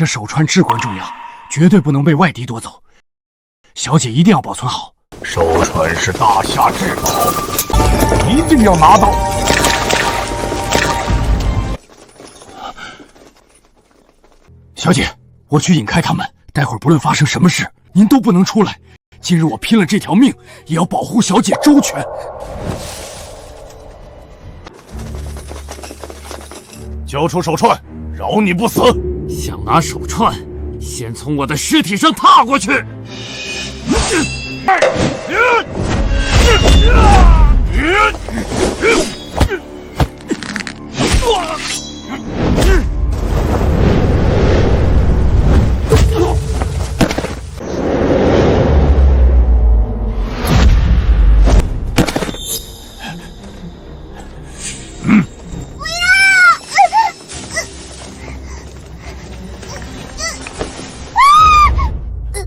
这手串至关重要，绝对不能被外敌夺走。小姐一定要保存好。手串是大夏至宝，一定要拿到。小姐，我去引开他们，待会儿不论发生什么事，您都不能出来。今日我拼了这条命，也要保护小姐周全。交出手串，饶你不死！想拿手串，先从我的尸体上踏过去！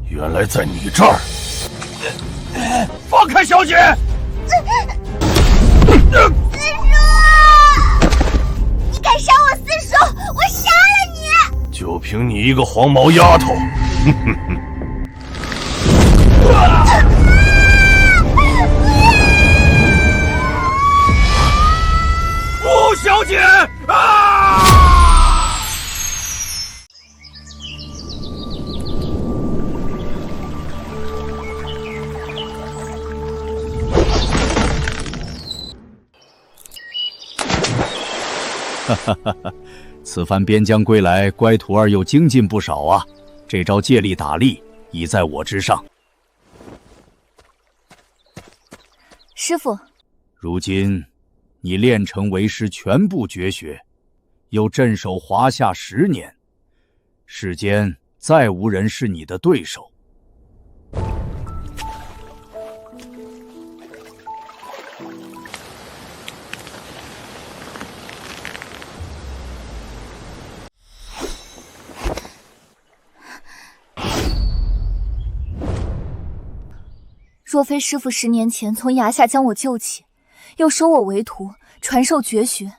原来在你这儿！放开小姐！四叔，你敢杀我四叔，我杀了你！就凭你一个黄毛丫头，不，小姐啊！此番边疆归来，乖徒儿又精进不少啊！这招借力打力已在我之上。师父，如今你练成为师全部绝学，又镇守华夏10年，世间再无人是你的对手。若非师父10年前从崖下将我救起，又收我为徒，传授绝学，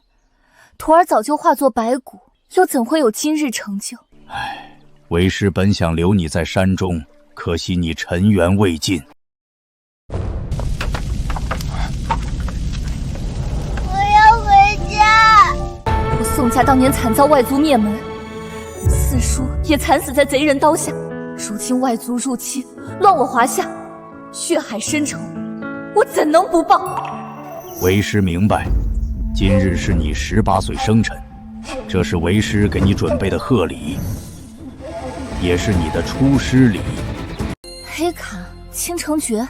徒儿早就化作白骨，又怎会有今日成就？唉，为师本想留你在山中，可惜你尘缘未尽。我要回家。我宋家当年惨遭外族灭门，四叔也惨死在贼人刀下。如今外族入侵，乱我华夏，血海深仇，我怎能不报？为师明白，今日是你18岁生辰，这是为师给你准备的贺礼，也是你的出师礼。黑卡、倾城诀、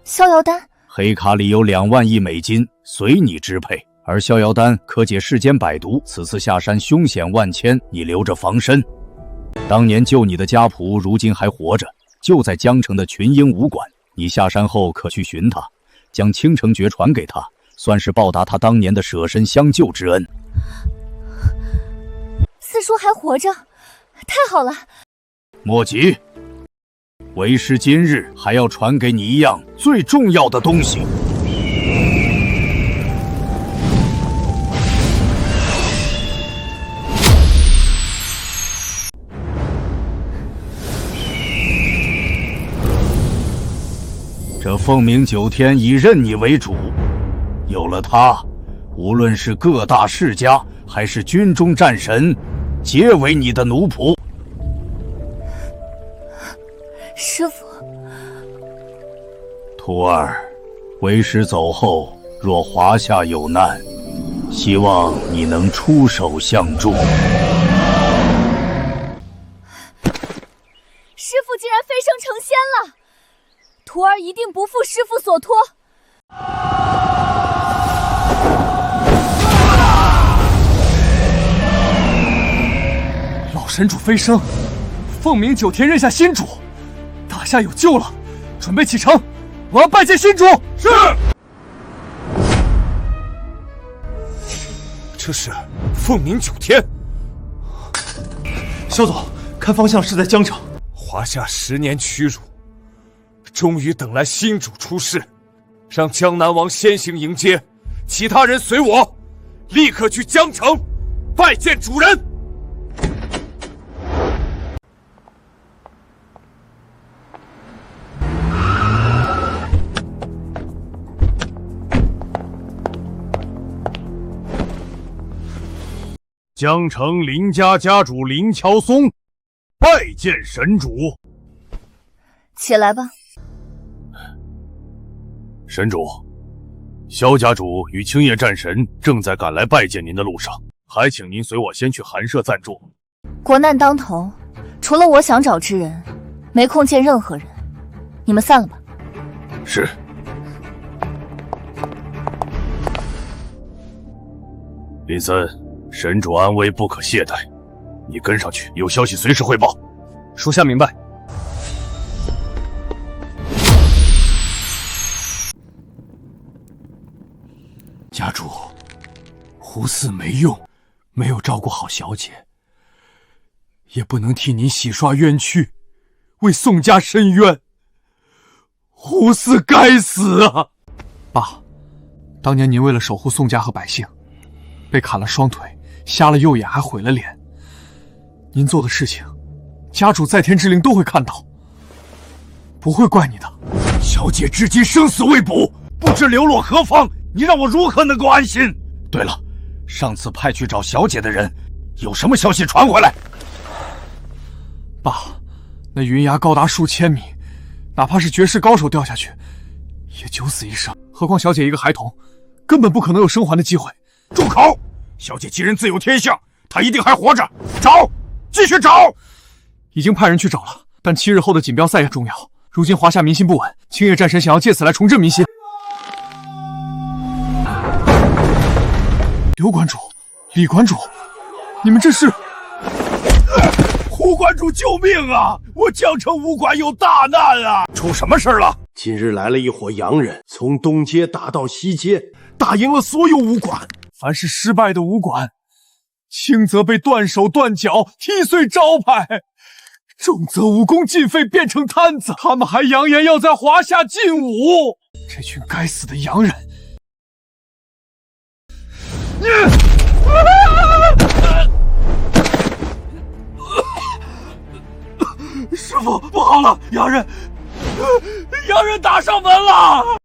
逍遥丹。黑卡里有2万亿美金，随你支配；而逍遥丹可解世间百毒，此次下山凶险万千，你留着防身。当年救你的家仆如今还活着，就在江城的群英武馆。你下山后可去寻他，将倾城诀传给他，算是报答他当年的舍身相救之恩。四叔还活着，太好了！莫急，为师今日还要传给你一样最重要的东西。这凤鸣9天已认你为主，有了它，无论是各大世家还是军中战神，皆为你的奴仆。师父，徒儿，为师走后，若华夏有难，希望你能出手相助。师父竟然飞升成仙了！徒儿一定不负师父所托。老神主飞升，凤鸣9天认下新主，大夏有救了，准备启程，我要拜见新主。是。这是凤鸣9天。萧总，看方向是在江城。华夏10年屈辱，终于等来新主出世，让江南王先行迎接，其他人随我，立刻去江城拜见主人。江城林家家主林乔松拜见神主。起来吧。神主，萧家主与青叶战神正在赶来拜见您的路上，还请您随我先去寒舍暂住。国难当头，除了我想找之人，没空见任何人。你们散了吧。是。林森，神主安危不可懈怠，你跟上去，有消息随时汇报。属下明白。家主，胡四没用，没有照顾好小姐，也不能替您洗刷冤屈，为宋家伸冤。胡四该死啊！爸，当年您为了守护宋家和百姓，被砍了双腿，瞎了右眼，还毁了脸。您做的事情，家主在天之灵都会看到，不会怪你的。小姐至今生死未卜，不知流落何方，你让我如何能够安心？对了，上次派去找小姐的人，有什么消息传回来？爸，那云崖高达数千米，哪怕是绝世高手掉下去，也九死一生。何况小姐一个孩童，根本不可能有生还的机会。住口！小姐既然自有天相，她一定还活着。找，继续找。已经派人去找了，但7日后的锦标赛也重要。如今华夏民心不稳，青叶战神想要借此来重振民心。刘馆主，李馆主，你们这是？胡馆主救命啊！我江城武馆有大难啊！出什么事了？今日来了一伙洋人，从东街打到西街，打赢了所有武馆。凡是失败的武馆，轻则被断手断脚，踢碎招牌；重则武功尽废，变成摊子。他们还扬言要在华夏禁武，这群该死的洋人！师傅，不好了，洋人打上门了！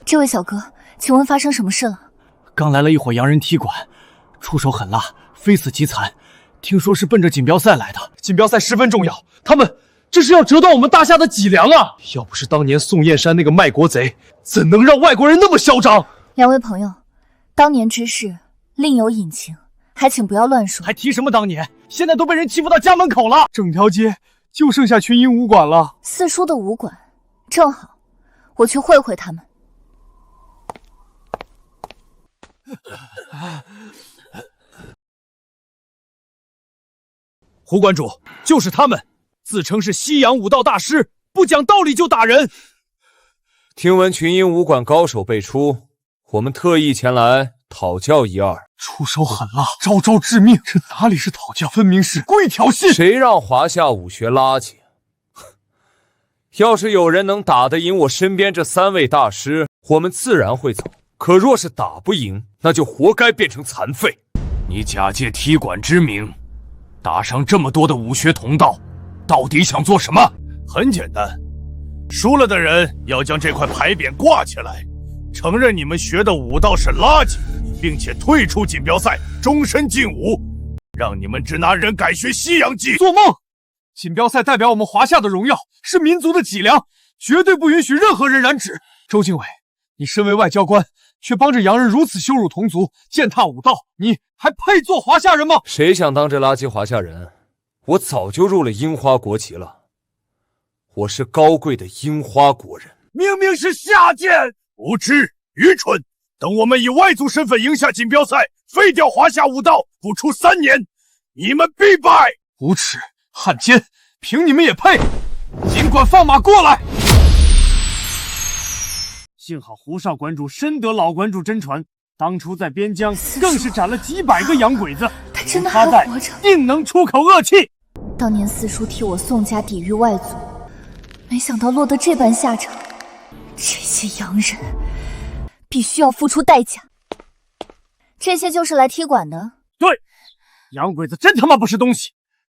这位小哥，请问发生什么事了？刚来了一伙洋人踢馆，出手狠辣，非死即残。听说是奔着锦标赛来的，锦标赛十分重要，他们这是要折断我们大夏的脊梁啊！要不是当年宋燕山那个卖国贼，怎能让外国人那么嚣张？两位朋友，当年之事另有隐情，还请不要乱说。还提什么当年？现在都被人欺负到家门口了，整条街就剩下群英武馆了。四叔的武馆，正好，我去会会他们。胡馆主，就是他们，自称是西洋武道大师，不讲道理就打人。听闻群英武馆高手辈出，我们特意前来讨教一二。出手狠辣，招招致命，这哪里是讨教，分明是故意挑衅。谁让华夏武学垃圾？要是有人能打得赢我身边这3位大师，我们自然会走。可若是打不赢，那就活该变成残废。你假借踢馆之名，打伤这么多的武学同道，到底想做什么？很简单，输了的人要将这块牌匾挂起来，承认你们学的武道是垃圾，并且退出锦标赛，终身禁武，让你们只拿人改学西洋技。做梦！锦标赛代表我们华夏的荣耀，是民族的脊梁，绝对不允许任何人染指。周经纬，你身为外交官，却帮着洋人如此羞辱同族，践踏武道，你还配做华夏人吗？谁想当这垃圾华夏人？我早就入了樱花国旗了，我是高贵的樱花国人。明明是下贱，无知愚蠢！等我们以外族身份赢下锦标赛，废掉华夏武道，不出3年，你们必败！无耻汉奸，凭你们也配？尽管放马过来！幸好胡少馆主深得老馆主真传，当初在边疆更是斩了几百个洋鬼子，他真的还活着，定能出口恶气。当年四叔替我宋家抵御外族，没想到落得这般下场。这些洋人必须要付出代价。这些就是来踢馆的？对，洋鬼子真他妈不是东西，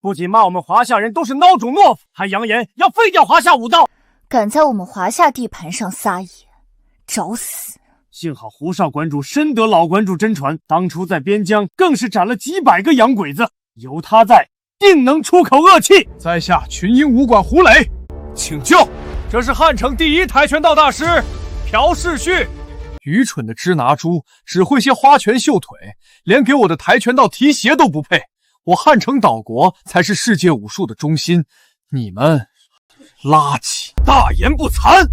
不仅骂我们华夏人都是孬种懦夫，还扬言要废掉华夏武道。敢在我们华夏地盘上撒野，找死！幸好胡少馆主深得老馆主真传，当初在边疆更是斩了几百个洋鬼子，有他在，定能出口恶气。在下群英武馆胡磊，请教，这是汉城第一跆拳道大师朴世旭。愚蠢的支拿猪，只会些花拳绣腿，连给我的跆拳道提鞋都不配。我汉城岛国才是世界武术的中心，你们垃圾！大言不惭！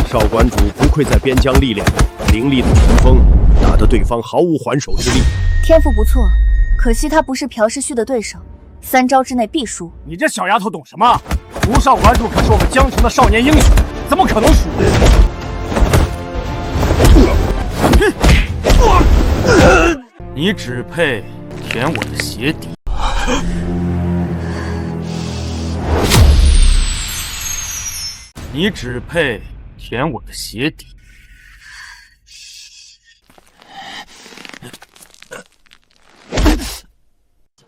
少馆主不愧在边疆历练，凌厉的拳风打得对方毫无还手之力。天赋不错，可惜他不是朴世旭的对手，3招之内必输。你这小丫头懂什么？胡少馆主可是我们江城的少年英雄，怎么可能输？你只配舔我的鞋底。你只配舔我的鞋底。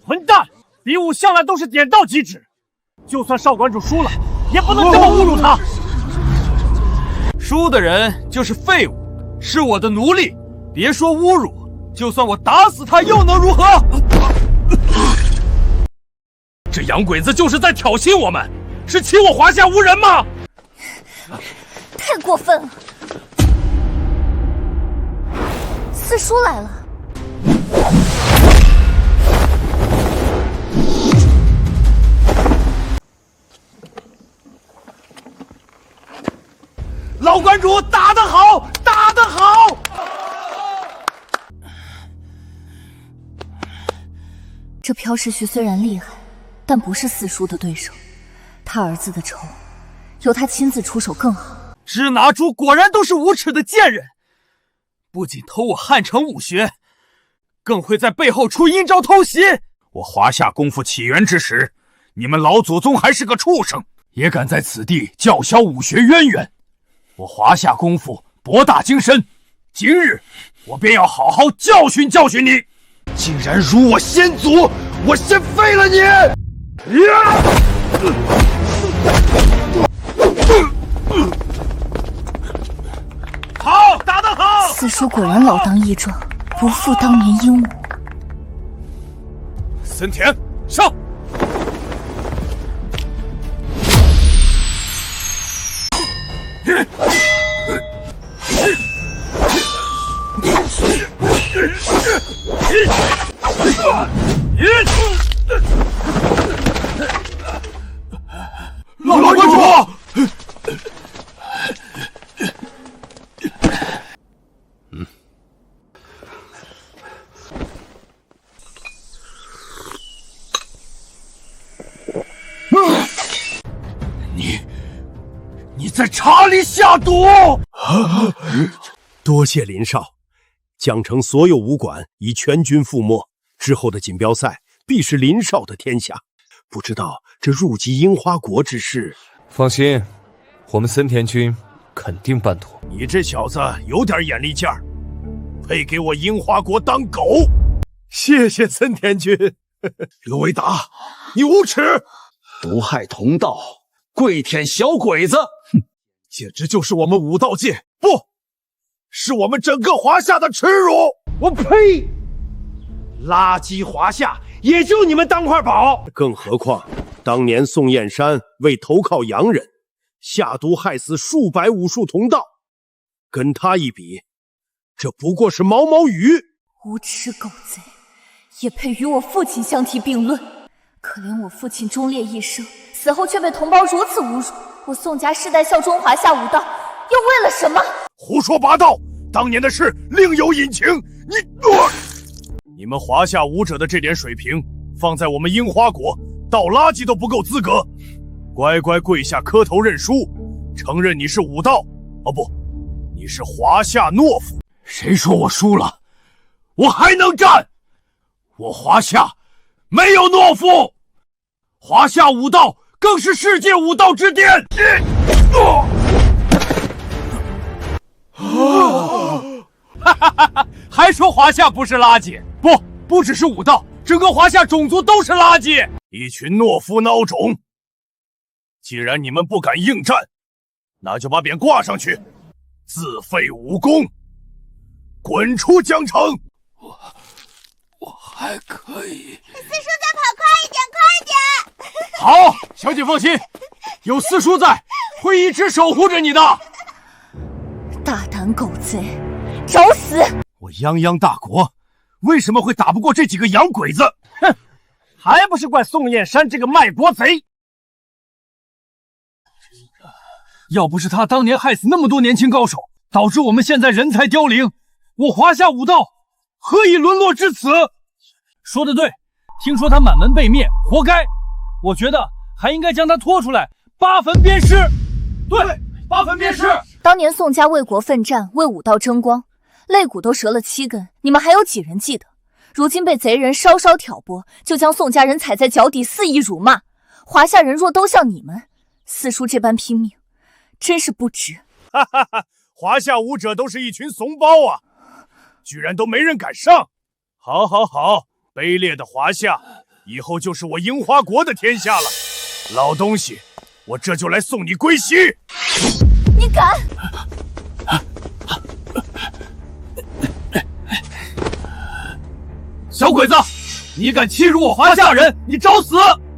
混蛋！比武向来都是点到即止，就算少馆主输了，也不能这么侮辱他。输的人就是废物，是我的奴隶。别说侮辱，就算我打死他又能如何？这洋鬼子就是在挑衅我们，是欺我华夏无人吗？太过分了！四叔来了。老馆主打得好，打得好！这朴世旭虽然厉害，但不是四叔的对手。他儿子的仇，由他亲自出手更好。支拿猪果然都是无耻的贱人，不仅偷我汉城武学，更会在背后出阴招偷袭。我华夏功夫起源之时，你们老祖宗还是个畜生，也敢在此地叫嚣武学渊源。我华夏功夫博大精深，今日我便要好好教训教训你！竟然辱我先祖，我先废了你！好，打得好！四叔果然老当益壮，不负当年英武。森田，上！老馆主，你在茶里下毒！多谢林少，江城所有武馆已全军覆没，之后的锦标赛必是林少的天下。不知道这入籍樱花国之事，放心，我们森田君肯定办妥。你这小子有点眼力劲儿，配给我樱花国当狗！谢谢森田君。刘维达，你无耻！毒害同道，跪舔小鬼子，哼，简直就是我们武道界，不是我们整个华夏的耻辱！我呸！垃圾华夏，也就你们当块宝。更何况，当年宋燕山为投靠洋人，下毒害死数百武术同道，跟他一比，这不过是毛毛雨。无耻狗贼，也配与我父亲相提并论？可怜我父亲忠烈一生，死后却被同胞如此侮辱。我宋家世代效忠华夏武道，又为了什么？胡说八道！当年的事另有隐情。你们华夏武者的这点水平，放在我们樱花国，倒垃圾都不够资格。乖乖跪下磕头认输，承认你是武道。哦不，你是华夏懦夫。谁说我输了？我还能战！我华夏没有懦夫，华夏武道更是世界武道之巅。哈哈哈！还说华夏不是垃圾？不只是武道，整个华夏种族都是垃圾，一群懦夫孬种。既然你们不敢应战，那就把匾挂上去，自废武功，滚出江城。我还可以。四叔，再跑快一点，快点！好，小姐放心，有四叔在，会一直守护着你的。大胆狗贼，找死！我泱泱大国，为什么会打不过这几个洋鬼子？哼，还不是怪宋燕山这个卖国贼！要不是他当年害死那么多年轻高手，导致我们现在人才凋零，我华夏武道何以沦落至此？说得对，听说他满门被灭，活该。我觉得还应该将他拖出来，8分鞭尸。对，8分鞭尸。当年宋家为国奋战，为武道争光，肋骨都折了7根，你们还有几人记得？如今被贼人稍稍挑拨，就将宋家人踩在脚底，肆意辱骂。华夏人若都像你们四叔这般拼命，真是不值。哈哈哈！华夏武者都是一群怂包啊，居然都没人敢上。好，好，好，卑劣的华夏，以后就是我樱花国的天下了。老东西，我这就来送你归西。你敢！小鬼子，你敢欺辱我华夏人，你找死！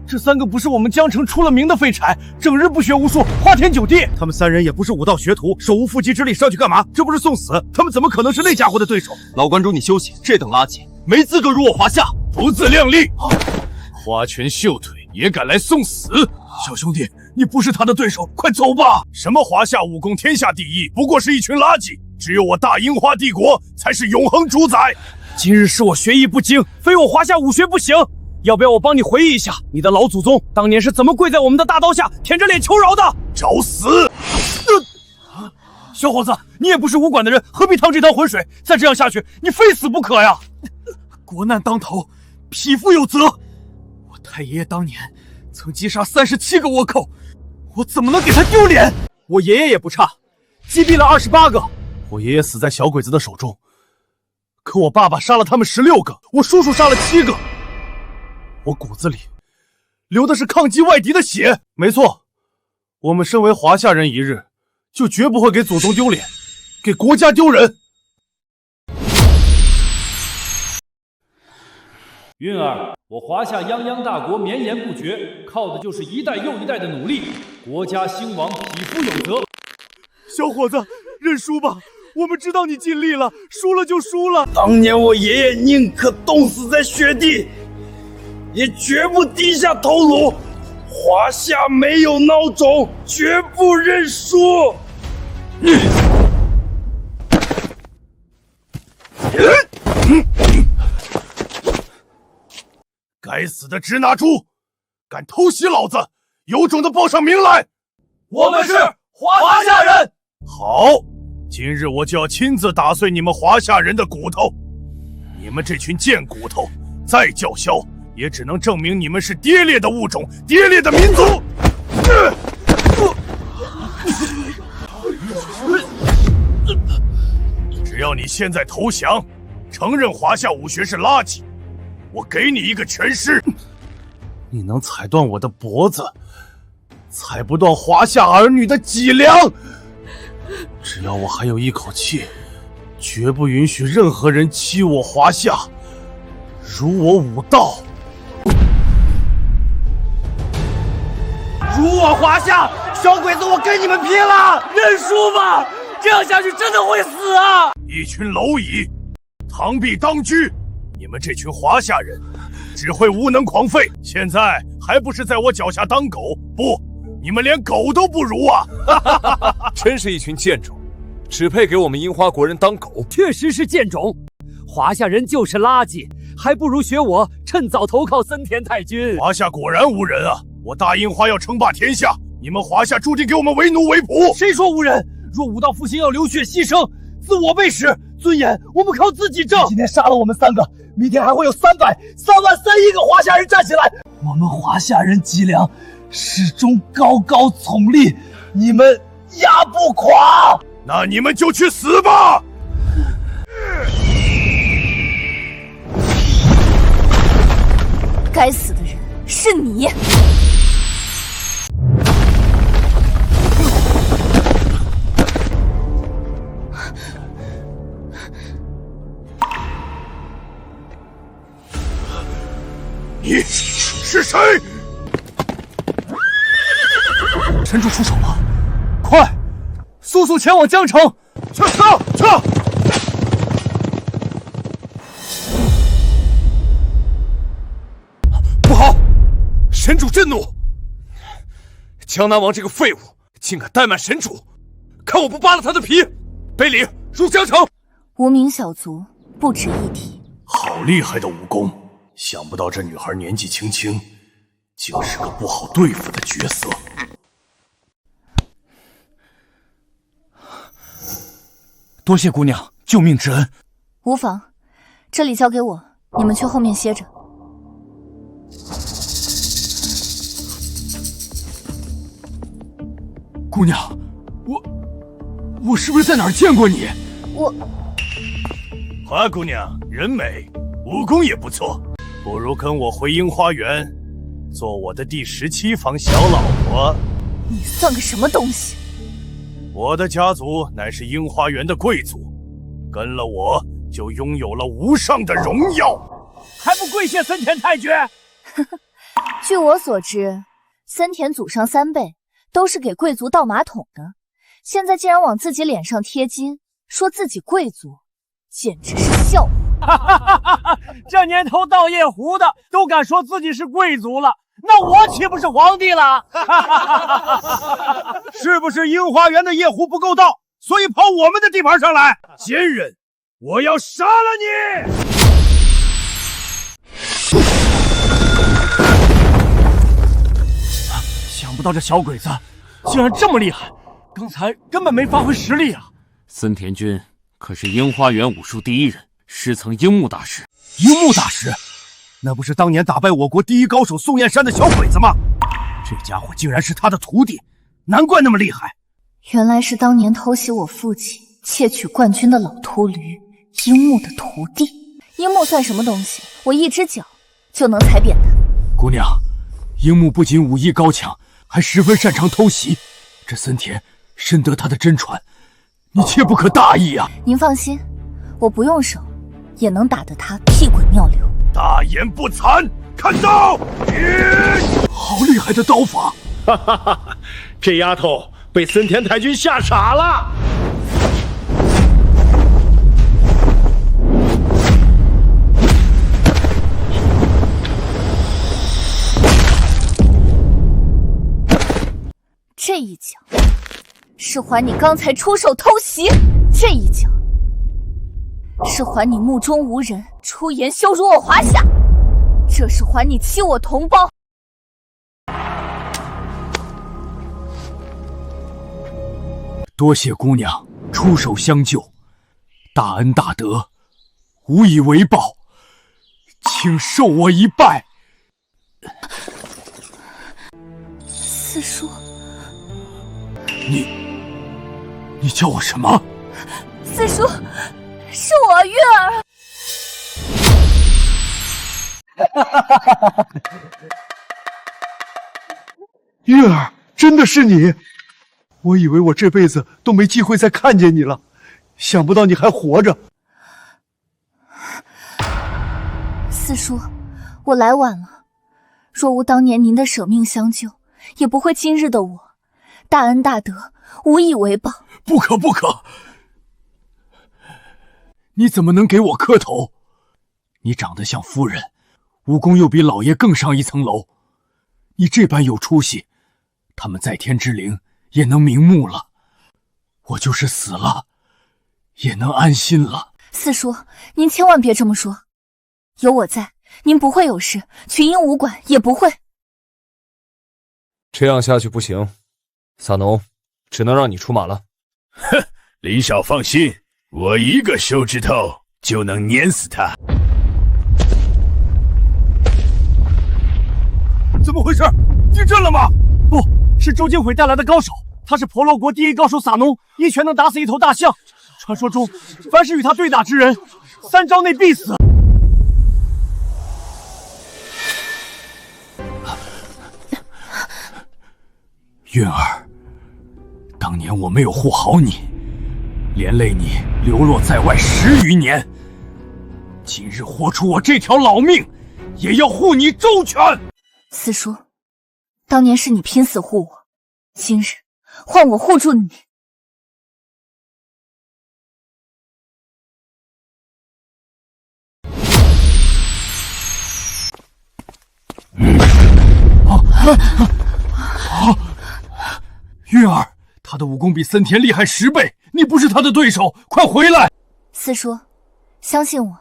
这3个不是我们江城出了名的废柴，整日不学无术，花天酒地。他们3人也不是武道学徒，手无缚鸡之力，上去干嘛？这不是送死？他们怎么可能是那家伙的对手？老关主，你休息，这等垃圾没资格辱我华夏，不自量力！花拳绣腿也敢来送死？小兄弟，你不是他的对手，快走吧！什么华夏武功天下第一，不过是一群垃圾。只有我大樱花帝国才是永恒主宰。今日是我学艺不精，非我华夏武学不行。要不要我帮你回忆一下，你的老祖宗当年是怎么跪在我们的大刀下，舔着脸求饶的？找死！小伙子，你也不是武馆的人，何必趟这趟浑水？再这样下去，你非死不可呀！国难当头，匹夫有责。我太爷爷当年曾击杀37个倭寇，我怎么能给他丢脸？我爷爷也不差，击毙了28个。我爷爷死在小鬼子的手中，可我爸爸杀了他们16个，我叔叔杀了7个。我骨子里流的是抗击外敌的血。没错，我们身为华夏人一日，就绝不会给祖宗丢脸，给国家丢人。韵儿，我华夏泱泱大国绵延不绝，靠的就是一代又一代的努力。国家兴亡，匹夫有责。小伙子，认输吧，我们知道你尽力了，输了就输了。当年我爷爷宁可冻死在雪地，也绝不低下头颅。华夏没有孬种，绝不认输。该死的支那猪，敢偷袭老子，有种的报上名来！我们是华夏人。好，今日我就要亲自打碎你们华夏人的骨头。你们这群贱骨头，再叫嚣，也只能证明你们是跌劣的物种，跌劣的民族。只要你现在投降，承认华夏武学是垃圾，我给你一个全尸。你能踩断我的脖子，踩不断华夏儿女的脊梁。只要我还有一口气，绝不允许任何人欺我华夏，辱我武道。辱我华夏，小鬼子，我跟你们拼了！认输吧，这样下去真的会死啊！一群蝼蚁，螳臂当车！你们这群华夏人，只会无能狂吠，现在还不是在我脚下当狗？不，你们连狗都不如啊！真是一群贱种，只配给我们樱花国人当狗。确实是贱种，华夏人就是垃圾，还不如学我，趁早投靠森田太君。华夏果然无人啊！我大樱花要称霸天下，你们华夏注定给我们为奴为仆。谁说无人？若武道复兴要流血牺牲，自我背时，尊严我们靠自己挣。今天杀了我们3个，明天还会有300、3万3亿个华夏人站起来。我们华夏人脊梁始终高高耸立，你们压不垮。那你们就去死吧！该死的人是你。你是谁？神主出手了，快，速速前往江城！撤！不好，神主震怒！江南王这个废物，竟敢怠慢神主，看我不扒了他的皮！背礼入江城！无名小卒不值一提。好厉害的武功！想不到这女孩年纪轻轻，竟是个不好对付的角色。多谢姑娘救命之恩。无妨，这里交给我，你们去后面歇着。姑娘，我是不是在哪儿见过你？花姑娘人美，武功也不错，不如跟我回樱花园，做我的第17房小老婆。你算个什么东西？我的家族乃是樱花园的贵族，跟了我就拥有了无上的荣耀，还不跪谢森田太君？据我所知，森田祖上3辈都是给贵族倒马桶的，现在竟然往自己脸上贴金，说自己贵族，简直是笑话！这年头倒夜壶的都敢说自己是贵族了，那我岂不是皇帝了？是不是樱花园的夜壶不够倒，所以跑我们的地盘上来？奸人，我要杀了你！想不到这小鬼子竟然这么厉害，刚才根本没发挥实力啊！森田君可是樱花园武术第一人，师承樱木大师。樱木大师，那不是当年打败我国第一高手宋燕山的小鬼子吗？这家伙竟然是他的徒弟，难怪那么厉害。原来是当年偷袭我父亲、窃取冠军的老秃驴樱木的徒弟。樱木算什么东西？我一只脚就能踩扁他。姑娘，樱木不仅武艺高强，还十分擅长偷袭。这森田深得他的真传，你切不可大意啊！您放心，我不用手也能打得他屁滚尿流。大言不惭，看刀！好厉害的刀法！哈哈哈！这丫头被森田太君吓傻了。这一脚是还你刚才出手偷袭，这一脚是还你目中无人，出言羞辱我华夏，这是还你欺我同胞。多谢姑娘出手相救，大恩大德，无以为报，请受我一拜。四叔，你叫我什么？四叔，是我月儿。月儿，真的是你！我以为我这辈子都没机会再看见你了，想不到你还活着。四叔，我来晚了，若无当年您的舍命相救，也不会今日的我。大恩大德，无以为报。不可不可！你怎么能给我磕头？你长得像夫人，武功又比老爷更上一层楼。你这般有出息，他们在天之灵也能瞑目了。我就是死了，也能安心了。四叔，您千万别这么说，有我在，您不会有事，群英武馆也不会。这样下去不行，萨农，只能让你出马了。哼，李少放心，我一个手指头就能碾死他。怎么回事？地震了吗？不是周金毁带来的高手，他是婆罗国第一高手撒农，一拳能打死一头大象。传说中，凡是与他对打之人，3招内必死。韵儿，当年我没有护好你，连累你流落在外10余年。今日豁出我这条老命，也要护你周全。四叔，当年是你拼死护我，今日换我护住你。韵儿，他的武功比森田厉害10倍，你不是他的对手，快回来！四叔，相信我。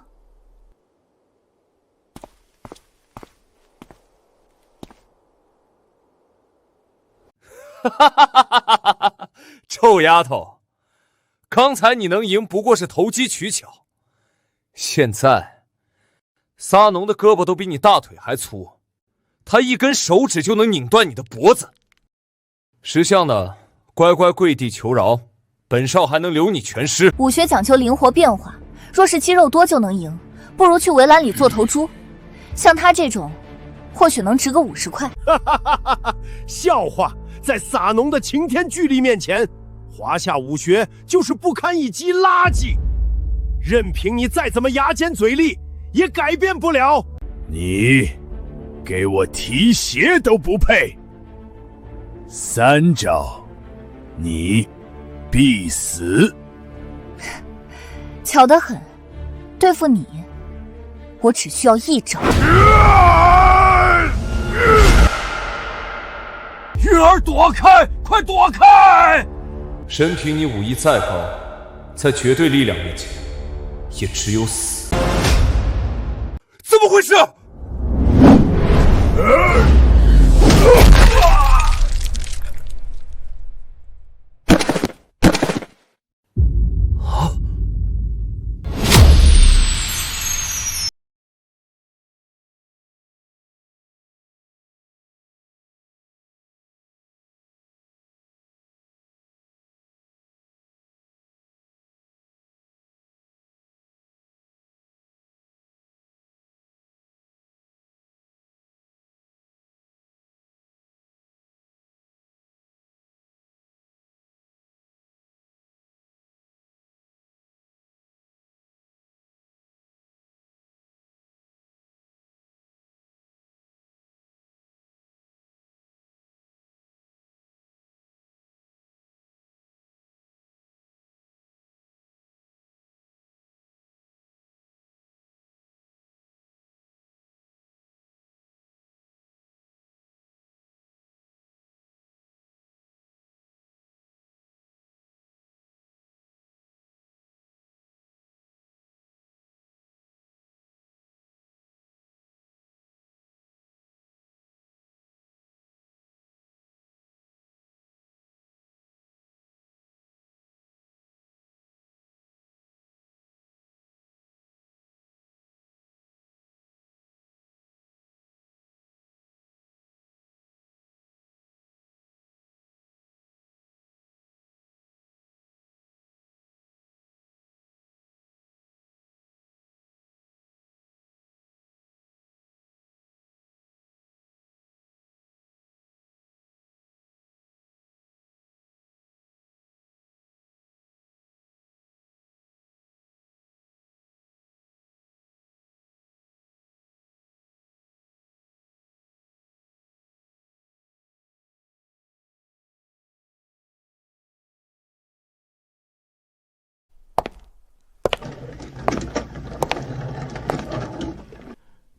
臭丫头，刚才你能赢不过是投机取巧，现在撒农的胳膊都比你大腿还粗，他一根手指就能拧断你的脖子。识相的乖乖跪地求饶，本少还能留你全尸。武学讲究灵活变化，若是肌肉多就能赢，不如去围栏里做头猪。像他这种，或许能值个50块。笑话！在撒农的擎天巨力面前，华夏武学就是不堪一击垃圾。任凭你再怎么牙尖嘴利，也改变不了。你给我提鞋都不配。3招，你必死。巧得很，对付你，我只需要1招。韵儿，躲开！快躲开！任凭你武艺再高，在绝对力量面前，也只有死。怎么回事？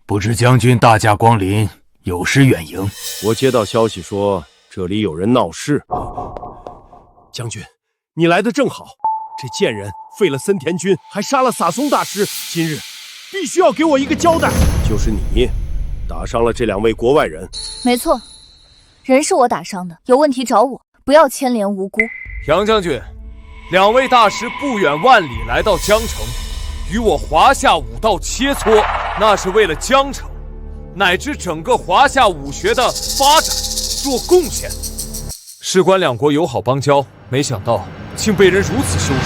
不知将军大驾光临，有失远迎。我接到消息说这里有人闹事。将军，你来的正好。这贱人废了森田君，还杀了撒松大师，今日必须要给我一个交代。就是你打伤了这2位国外人。没错，人是我打伤的，有问题找我，不要牵连无辜。杨将军，2位大师不远万里来到江城，与我华夏武道切磋，那是为了江城乃至整个华夏武学的发展做贡献。事关2国友好邦交，没想到竟被人如此羞辱。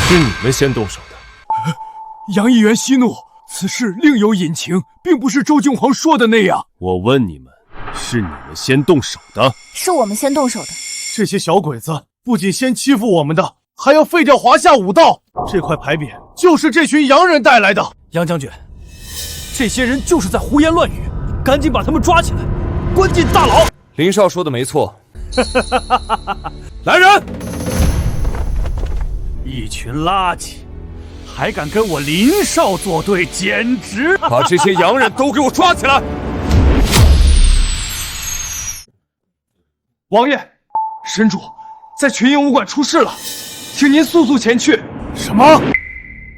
是你们先动手的。杨议员息怒，此事另有隐情，并不是周郡皇说的那样。我问你们，是你们先动手的？是我们先动手的。这些小鬼子不仅先欺负我们的，还要废掉华夏武道。这块牌匾就是这群洋人带来的。杨将军，这些人就是在胡言乱语，赶紧把他们抓起来，关进大牢。林少说的没错。来人！一群垃圾，还敢跟我林少作对，简直！把这些洋人都给我抓起来！王爷，神主在群英武馆出事了，请您速速前去。什么？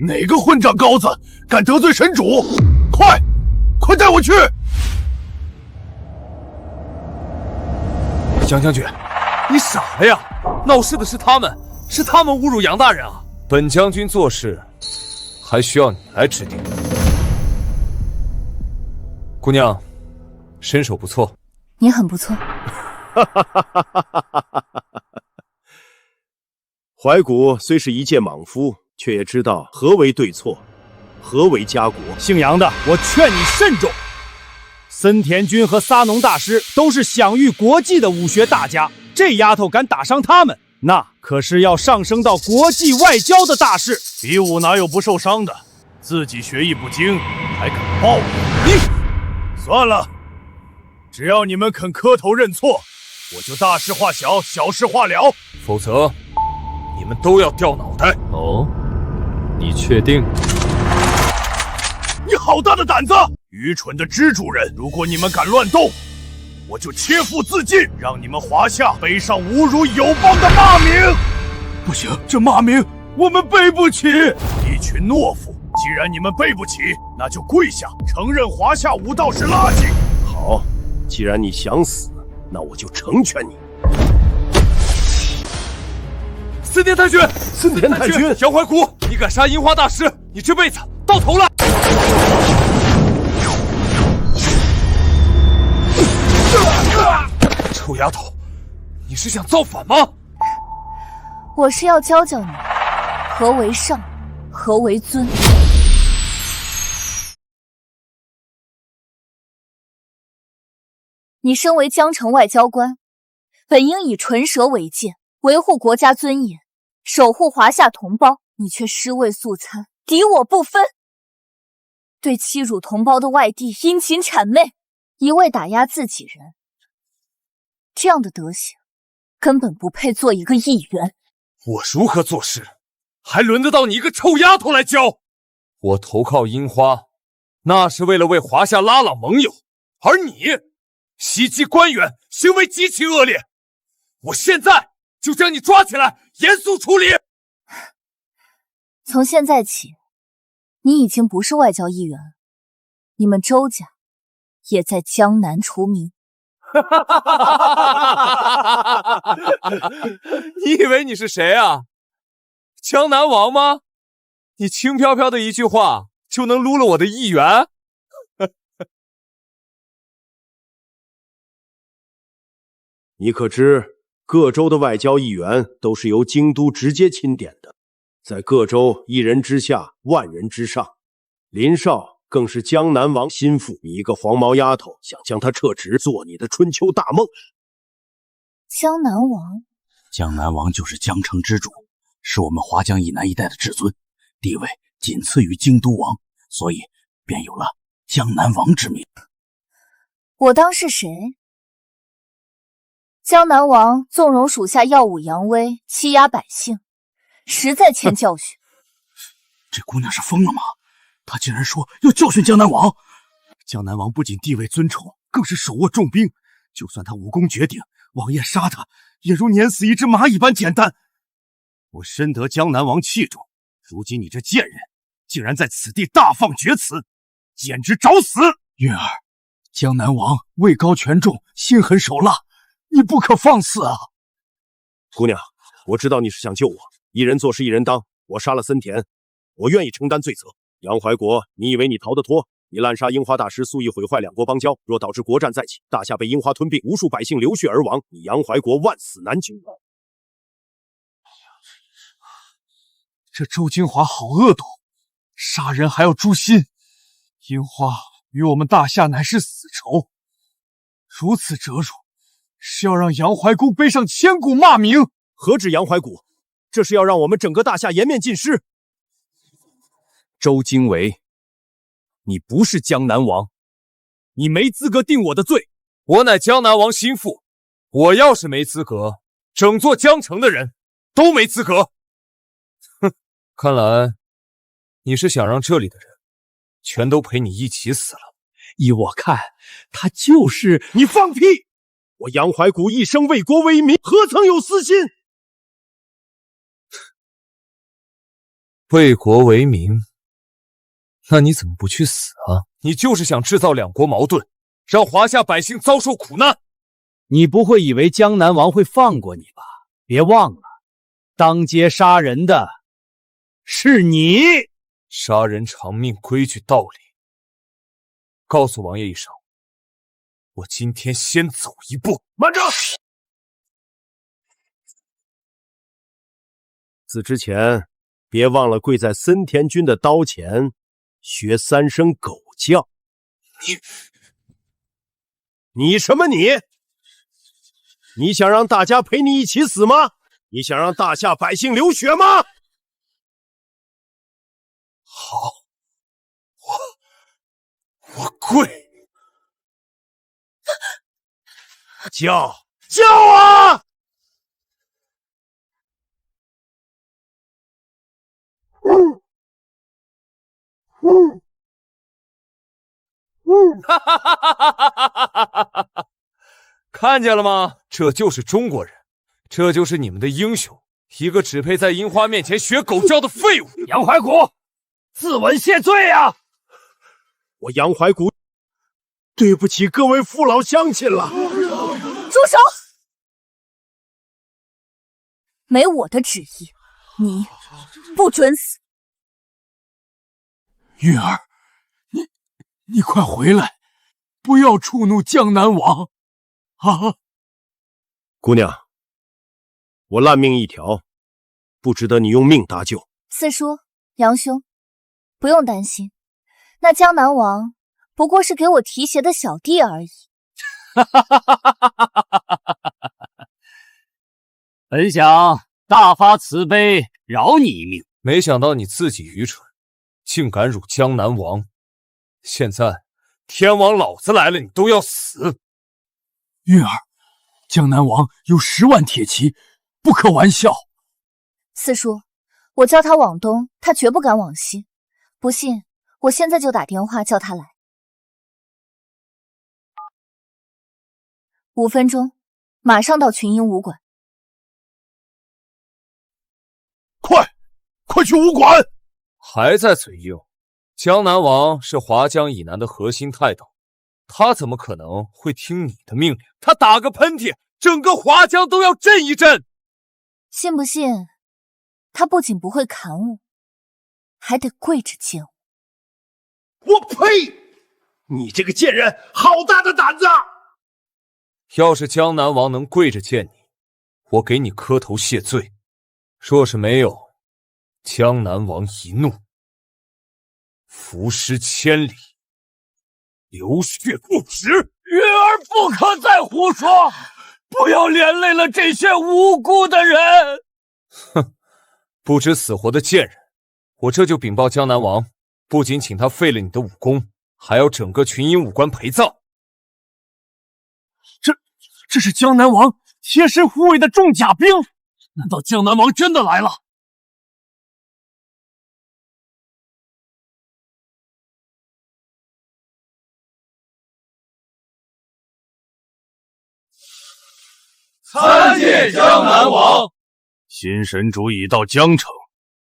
哪个混账羔子敢得罪神主？快带我去！杨将军，你傻了呀？闹事的是他们侮辱杨大人啊！本将军做事还需要你来指定。姑娘，身手不错。你很不错。怀古虽是一介莽夫，却也知道何为对错，何为家国。姓杨的，我劝你慎重。森田君和撒农大师都是享誉国际的武学大家，这丫头敢打伤他们，那可是要上升到国际外交的大事。比武哪有不受伤的？自己学艺不精，还敢抱我？算了，只要你们肯磕头认错，我就大事化小，小事化了。否则，你们都要掉脑袋。哦，你确定？你好大的胆子！愚蠢的支主人！如果你们敢乱动，我就切腹自尽，让你们华夏背上侮辱友邦的骂名。不行，这骂名我们背不起。一群懦夫！既然你们背不起，那就跪下，承认华夏武道是垃圾。好，既然你想死，那我就成全你。森田太君，杨怀古，你敢杀樱花大师，你这辈子到头了！臭丫头，你是想造反吗？我是要教教你何为上，何为尊。你身为江城外交官，本应以唇舌为鉴，维护国家尊严，守护华夏同胞，你却尸位素餐，敌我不分，对欺辱同胞的外地殷勤谄媚，一味打压自己人，这样的德行根本不配做一个议员。我如何做事，还轮得到你一个臭丫头来教？我投靠樱花，那是为了为华夏拉拢盟友，而你袭击官员，行为极其恶劣。我现在就将你抓起来，严肃处理。从现在起，你已经不是外交议员了，你们周家也在江南除名。你以为你是谁啊？江南王吗？你轻飘飘的一句话就能撸了我的议员？你可知各州的外交议员都是由京都直接钦点的，在各州一人之下，万人之上。林少更是江南王心腹，你一个黄毛丫头想将他撤职，做你的春秋大梦。江南王，江南王就是江城之主，是我们华江以南一带的至尊，地位仅次于京都王，所以便有了江南王之名。我当是谁？江南王纵容属下耀武扬威，欺压百姓，实在欠教训。这姑娘是疯了吗？她竟然说要教训江南王！江南王不仅地位尊崇，更是手握重兵，就算他武功绝顶，王爷杀他也如碾死一只蚂蚁般简单。我深得江南王器重，如今你这贱人竟然在此地大放厥词，简直找死！韵儿，江南王位高权重，心狠手辣，你不可放肆啊！姑娘，我知道你是想救我，一人做事一人当，我杀了森田，我愿意承担罪责。杨怀国，你以为你逃得脱？你滥杀樱花大师，蓄意毁坏两国邦交，若导致国战再起，大夏被樱花吞并，无数百姓流血而亡，你杨怀国万死难救。这周金华好恶毒，杀人还要诛心。樱花与我们大夏乃是死仇，如此折辱，是要让杨怀古背上千古骂名。何止杨怀古，这是要让我们整个大夏颜面尽失。周经纬，你不是江南王，你没资格定我的罪。我乃江南王心腹，我要是没资格，整座江城的人都没资格。哼，看来你是想让这里的人全都陪你一起死了。依我看，他就是……你放屁！我杨怀古一生为国为民，何曾有私心？为国为民，那你怎么不去死啊？你就是想制造两国矛盾，让华夏百姓遭受苦难。你不会以为江南王会放过你吧？别忘了，当街杀人的是你。杀人偿命，规矩道理。告诉王爷一声，我今天先走一步。慢着！死之前，别忘了跪在森田君的刀前，学3声狗叫。你什么你？你想让大家陪你一起死吗？你想让大夏百姓流血吗？好，我跪。叫啊！哈哈哈哈哈哈！看见了吗？这就是中国人，这就是你们的英雄，一个只配在樱花面前学狗叫的废物。杨怀古，自刎谢罪啊！我杨怀古对不起各位父老乡亲了。住手！没我的旨意，你不准死。玉儿，你快回来，不要触怒江南王啊！姑娘，我烂命一条，不值得你用命搭救。四叔、杨兄，不用担心，那江南王不过是给我提鞋的小弟而已。本想大发慈悲，饶你一命，没想到你自己愚蠢，竟敢辱江南王。现在天王老子来了，你都要死。玉儿，江南王有10万铁骑，不可玩笑。四叔，我叫他往东，他绝不敢往西。不信，我现在就打电话叫他来。5分钟，马上到群英武馆。快去武馆！还在嘴硬？江南王是华江以南的核心泰斗，他怎么可能会听你的命令？他打个喷嚏，整个华江都要震一震。信不信？他不仅不会砍我，还得跪着见我。我呸！你这个贱人，好大的胆子！要是江南王能跪着见你，我给你磕头谢罪；若是没有，江南王一怒，伏尸千里，流血不止。玉儿不可再胡说，不要连累了这些无辜的人。哼，不知死活的贱人！我这就禀报江南王，不仅请他废了你的武功，还要整个群英武官陪葬。这是江南王贴身护卫的重甲兵，难道江南王真的来了？参见江南王！新神主已到江城，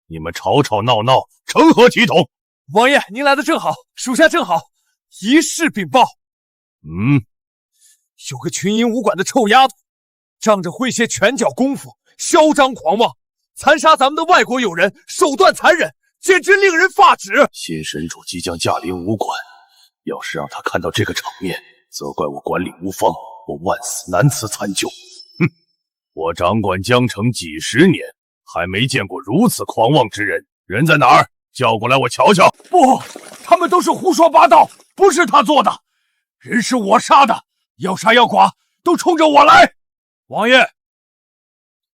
你们吵吵闹闹，成何体统？王爷，您来的正好，属下正好一事禀报。有个群英武馆的臭丫头，仗着会些拳脚功夫，嚣张狂妄，残杀咱们的外国友人，手段残忍，简直令人发指。新神主即将驾临武馆，要是让他看到这个场面，责怪我管理无方，我万死难辞参就。哼，我掌管江城几10年，还没见过如此狂妄之人。人在哪儿？叫过来我瞧瞧。不，他们都是胡说八道，不是他做的，人是我杀的，要杀要剐都冲着我来！王爷，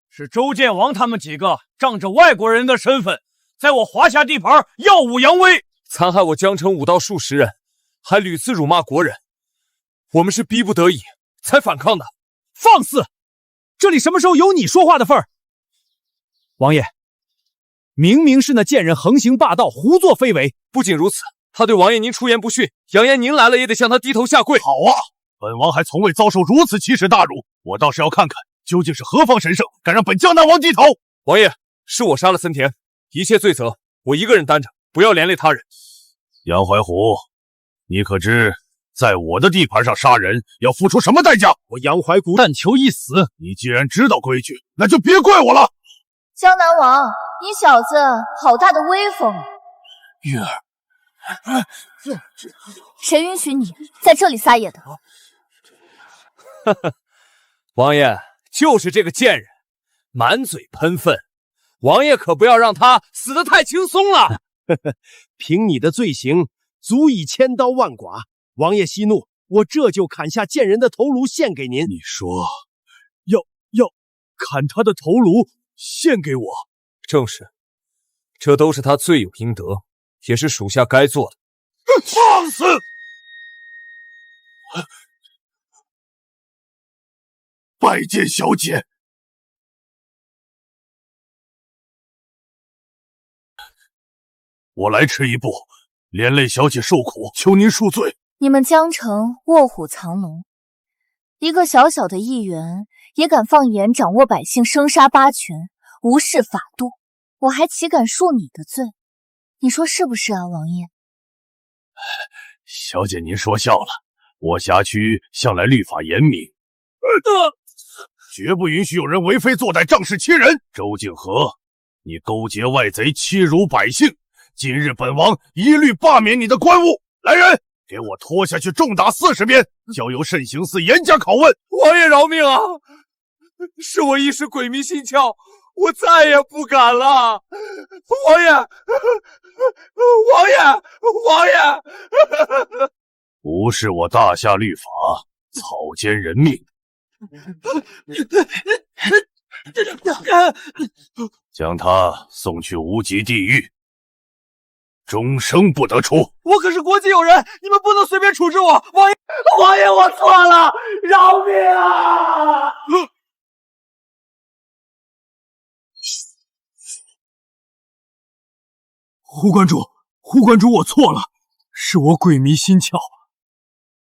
是周建王他们几个仗着外国人的身份，在我华夏地盘耀武扬威，残害我江城武道数十人，还屡次辱骂国人。我们是逼不得已才反抗的。放肆！这里什么时候有你说话的份儿？王爷，明明是那贱人横行霸道，胡作非为。不仅如此，他对王爷您出言不逊，扬言您来了也得向他低头下跪。好啊，本王还从未遭受如此奇耻大辱，我倒是要看看究竟是何方神圣，敢让本江南王低头。王爷，是我杀了森田，一切罪责我一个人担着，不要连累他人。杨怀虎，你可知在我的地盘上杀人要付出什么代价？我杨怀古但求一死。你既然知道规矩，那就别怪我了。江南王，你小子好大的威风！玉儿，谁允许你在这里撒野的？王爷，就是这个贱人，满嘴喷粪，王爷可不要让他死得太轻松了。凭你的罪行，足以千刀万剐。王爷息怒，我这就砍下贱人的头颅献给您。你说，要砍他的头颅献给我？正是，这都是他罪有应得，也是属下该做的。放肆！拜见小姐。我来迟一步，连累小姐受苦，求您恕罪。你们江城卧虎藏龙，一个小小的议员也敢放眼掌握百姓生杀八权，无视法度，我还岂敢恕你的罪？你说是不是啊，王爷？小姐您说笑了，我辖区向来律法严明，绝不允许有人为非作歹，仗势欺人。周敬和，你勾结外贼，欺辱百姓，今日本王一律罢免你的官务。来人，给我拖下去重打40鞭，交由慎刑司严加拷问。王爷饶命啊！是我一时鬼迷心窍，我再也不敢了。王爷，王爷，王爷！无视我大夏律法，草菅人命，将他送去无极地狱，终生不得出。我可是国际友人，你们不能随便处置我。王爷，王爷，我错了，饶命啊！胡关主，我错了，是我鬼迷心窍，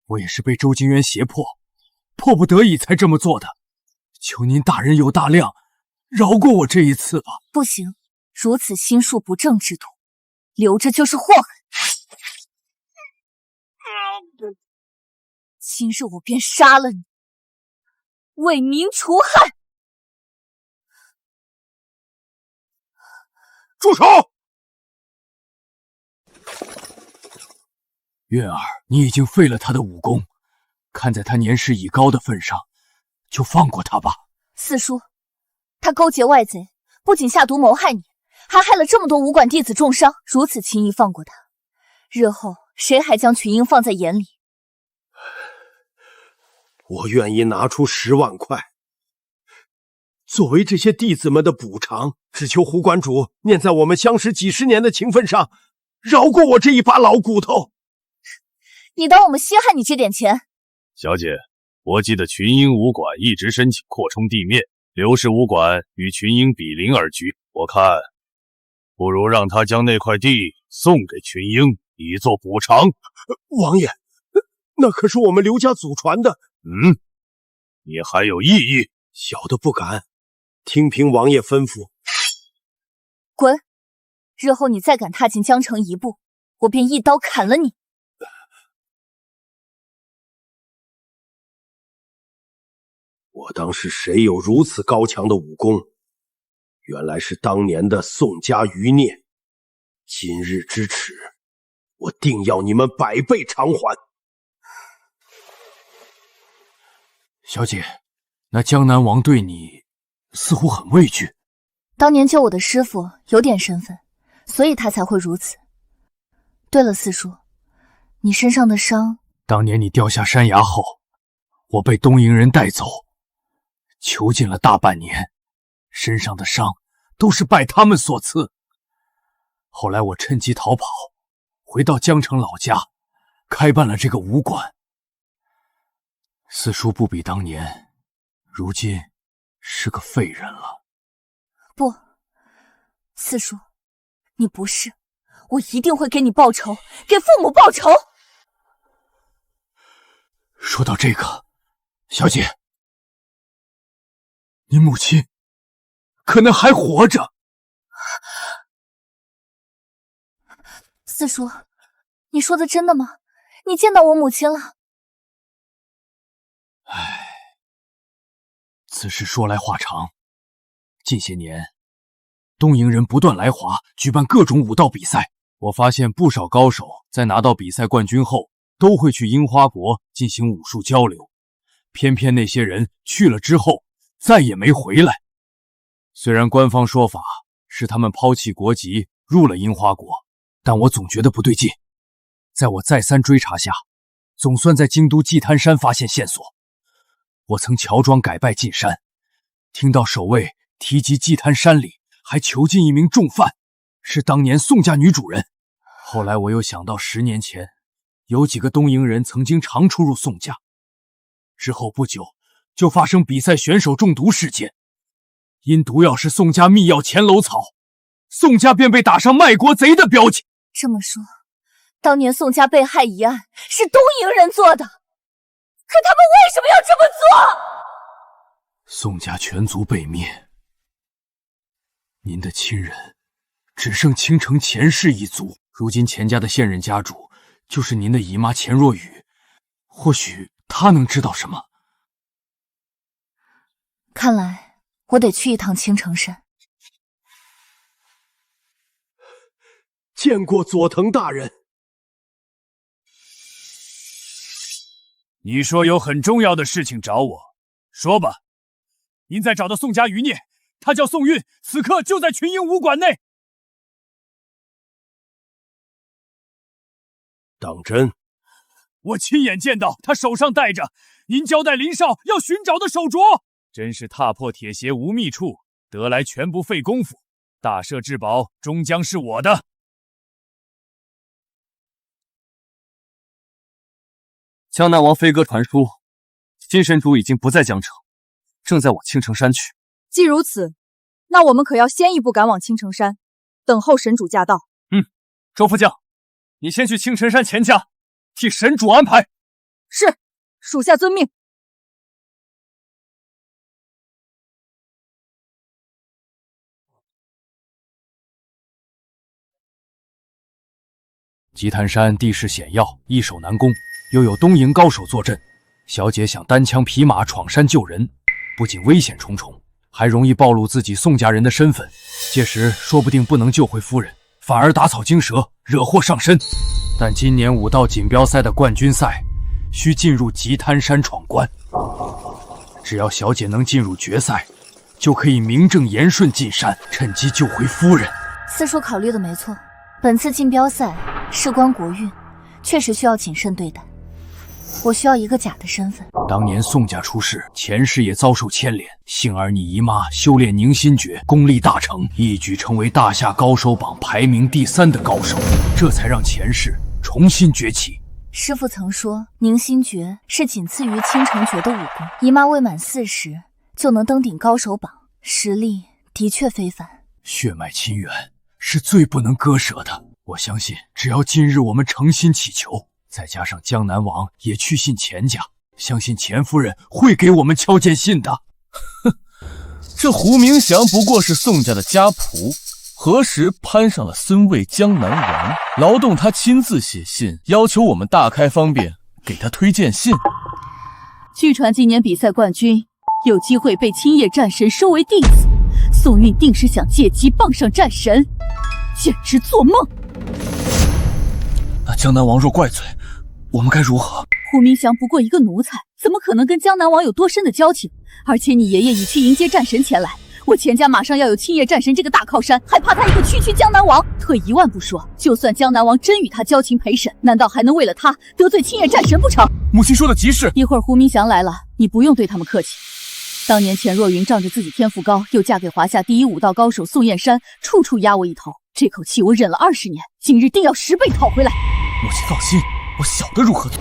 我也是被周金渊胁迫，迫不得已才这么做的。求您大人有大量，饶过我这一次吧。不行，如此心术不正之徒，留着就是祸害。今日我便杀了你，为民除害。住手！月儿，你已经废了他的武功，看在他年事已高的份上，就放过他吧。四叔，他勾结外贼，不仅下毒谋害你，还害了这么多武馆弟子重伤。如此轻易放过他，日后谁还将群英放在眼里？我愿意拿出10万块，作为这些弟子们的补偿，只求胡馆主念在我们相识几十年的情分上，饶过我这一把老骨头。你当我们稀罕你这点钱？小姐，我记得群英武馆一直申请扩充地面，刘氏武馆与群英比邻而居，我看不如让他将那块地送给群英，以作补偿。王爷，那可是我们刘家祖传的。你还有异议？小的不敢，听凭王爷吩咐。滚！日后你再敢踏进江城一步，我便一刀砍了你。我当是谁有如此高强的武功？原来是当年的宋家余孽。今日之耻，我定要你们100倍偿还。小姐，那江南王对你似乎很畏惧。当年救我的师傅有点身份，所以他才会如此。对了，四叔，你身上的伤……当年你掉下山崖后，我被东瀛人带走，囚禁了大半年，身上的伤都是拜他们所赐。后来我趁机逃跑，回到江城老家，开办了这个武馆。四叔不比当年，如今是个废人了。不，四叔，你不是，我一定会给你报仇，给父母报仇。说到这个，小姐，你母亲可能还活着。四叔，你说的真的吗？你见到我母亲了？唉，此事说来话长。近些年，东瀛人不断来华，举办各种武道比赛。我发现不少高手在拿到比赛冠军后，都会去樱花国进行武术交流。偏偏那些人去了之后，再也没回来。虽然官方说法是他们抛弃国籍，入了樱花国，但我总觉得不对劲。在我再三追查下，总算在京都祭坛山发现线索。我曾乔装改拜进山，听到守卫提及祭坛山里还囚禁一名重犯，是当年宋家女主人。后来我又想到10年前，有几个东瀛人曾经常出入宋家，之后不久就发生比赛选手中毒事件，因毒药是宋家秘药乾楼草，宋家便被打上卖国贼的标签。这么说，当年宋家被害一案是东瀛人做的，可他们为什么要这么做？宋家全族被灭，您的亲人只剩倾城钱氏一族，如今钱家的现任家主就是您的姨妈钱若雨，或许她能知道什么。看来我得去一趟青城山。见过佐藤大人。你说有很重要的事情找我，说吧。您在找的宋家余孽，他叫宋运，此刻就在群英武馆内。当真？我亲眼见到他手上戴着您交代林少要寻找的手镯，真是踏破铁鞋无觅处，得来全不费功夫。大赦至宝终将是我的。江南王飞鸽传书，金神主已经不在江城，正在往青城山去。既如此，那我们可要先一步赶往青城山，等候神主驾到。周副将，你先去青城山钱家，替神主安排。是，属下遵命。吉坛山地势险要，易守难攻，又有东瀛高手坐镇，小姐想单枪匹马闯山救人，不仅危险重重，还容易暴露自己宋家人的身份，届时说不定不能救回夫人，反而打草惊蛇，惹祸上身。但今年武道锦标赛的冠军赛需进入吉坛山闯关，只要小姐能进入决赛，就可以名正言顺进山，趁机救回夫人。四叔考虑的没错，本次竞标赛事关国运，确实需要谨慎对待。我需要一个假的身份。当年宋家出事，钱氏也遭受牵连，幸而你姨妈修炼凝心诀，功力大成，一举成为大夏高手榜排名第3的高手，这才让钱氏重新崛起。师父曾说，凝心诀是仅次于青城诀的武功，姨妈未满40就能登顶高手榜，实力的确非凡。血脉亲缘是最不能割舍的，我相信只要今日我们诚心祈求，再加上江南王也去信钱家，相信钱夫人会给我们敲见信的。哼，这胡明祥不过是宋家的家仆，何时攀上了孙卫江南王？劳动他亲自写信，要求我们大开方便，给他推荐信。据传今年比赛冠军有机会被青叶战神收为弟子，宋运定是想借机傍上战神，简直做梦。那江南王若怪罪，我们该如何？胡明祥不过一个奴才，怎么可能跟江南王有多深的交情？而且你爷爷已去迎接战神前来，我钱家马上要有青叶战神这个大靠山，还怕他一个区区江南王？退1万步说，就算江南王真与他交情陪审，难道还能为了他得罪青叶战神不成？母亲说的极是。一会儿胡明祥来了，你不用对他们客气。当年钱若云仗着自己天赋高，又嫁给华夏第一武道高手宋燕山，处处压我一头，这口气我忍了20年，今日定要10倍讨回来。母亲放心，我晓得如何做。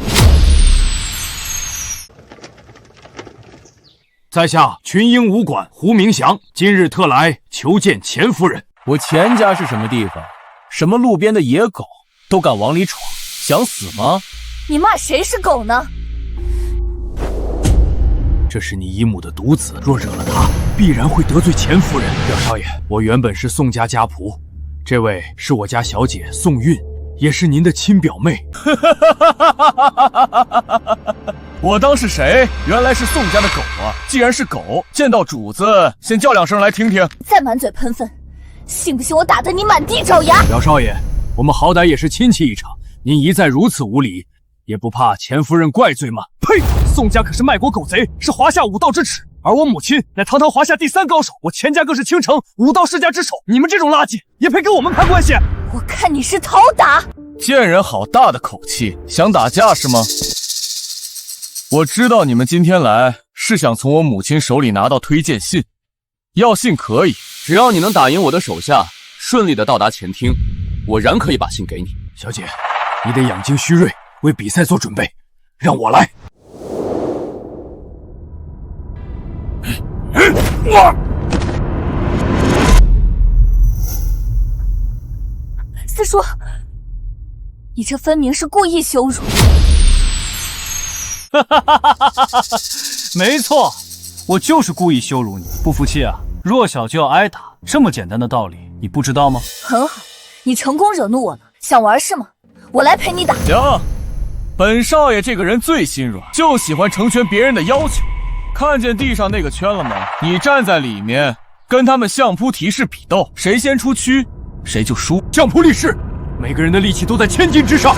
在下群英武馆胡明祥，今日特来求见钱夫人。我钱家是什么地方？什么路边的野狗都敢往里闯，想死吗？你骂谁是狗呢？这是你姨母的独子，若惹了她，必然会得罪钱夫人。表少爷，我原本是宋家家仆，这位是我家小姐宋韵，也是您的亲表妹。我当是谁？原来是宋家的狗啊！既然是狗，见到主子先叫2声来听听。再满嘴喷粪，信不信我打得你满地找牙？表少爷，我们好歹也是亲戚一场，您一再如此无礼，也不怕钱夫人怪罪吗？呸！宋家可是卖国狗贼，是华夏武道之耻，而我母亲乃堂堂华夏第3高手，我钱家更是倾城武道世家之首。你们这种垃圾也配跟我们攀关系？我看你是讨打！贱人好大的口气，想打架是吗？我知道你们今天来是想从我母亲手里拿到推荐信，要信可以，只要你能打赢我的手下，顺利的到达前厅，我然可以把信给你。小姐，你得养精蓄锐，为比赛做准备。让我来。四叔，你这分明是故意羞辱。没错，我就是故意羞辱你。不服气啊？弱小就要挨打，这么简单的道理你不知道吗？很好，你成功惹怒我了，想玩是吗？我来陪你打。行，本少爷这个人最心软，就喜欢成全别人的要求。看见地上那个圈了吗？你站在里面，跟他们相扑提示比斗，谁先出区，谁就输。相扑力士，每个人的力气都在千斤之上，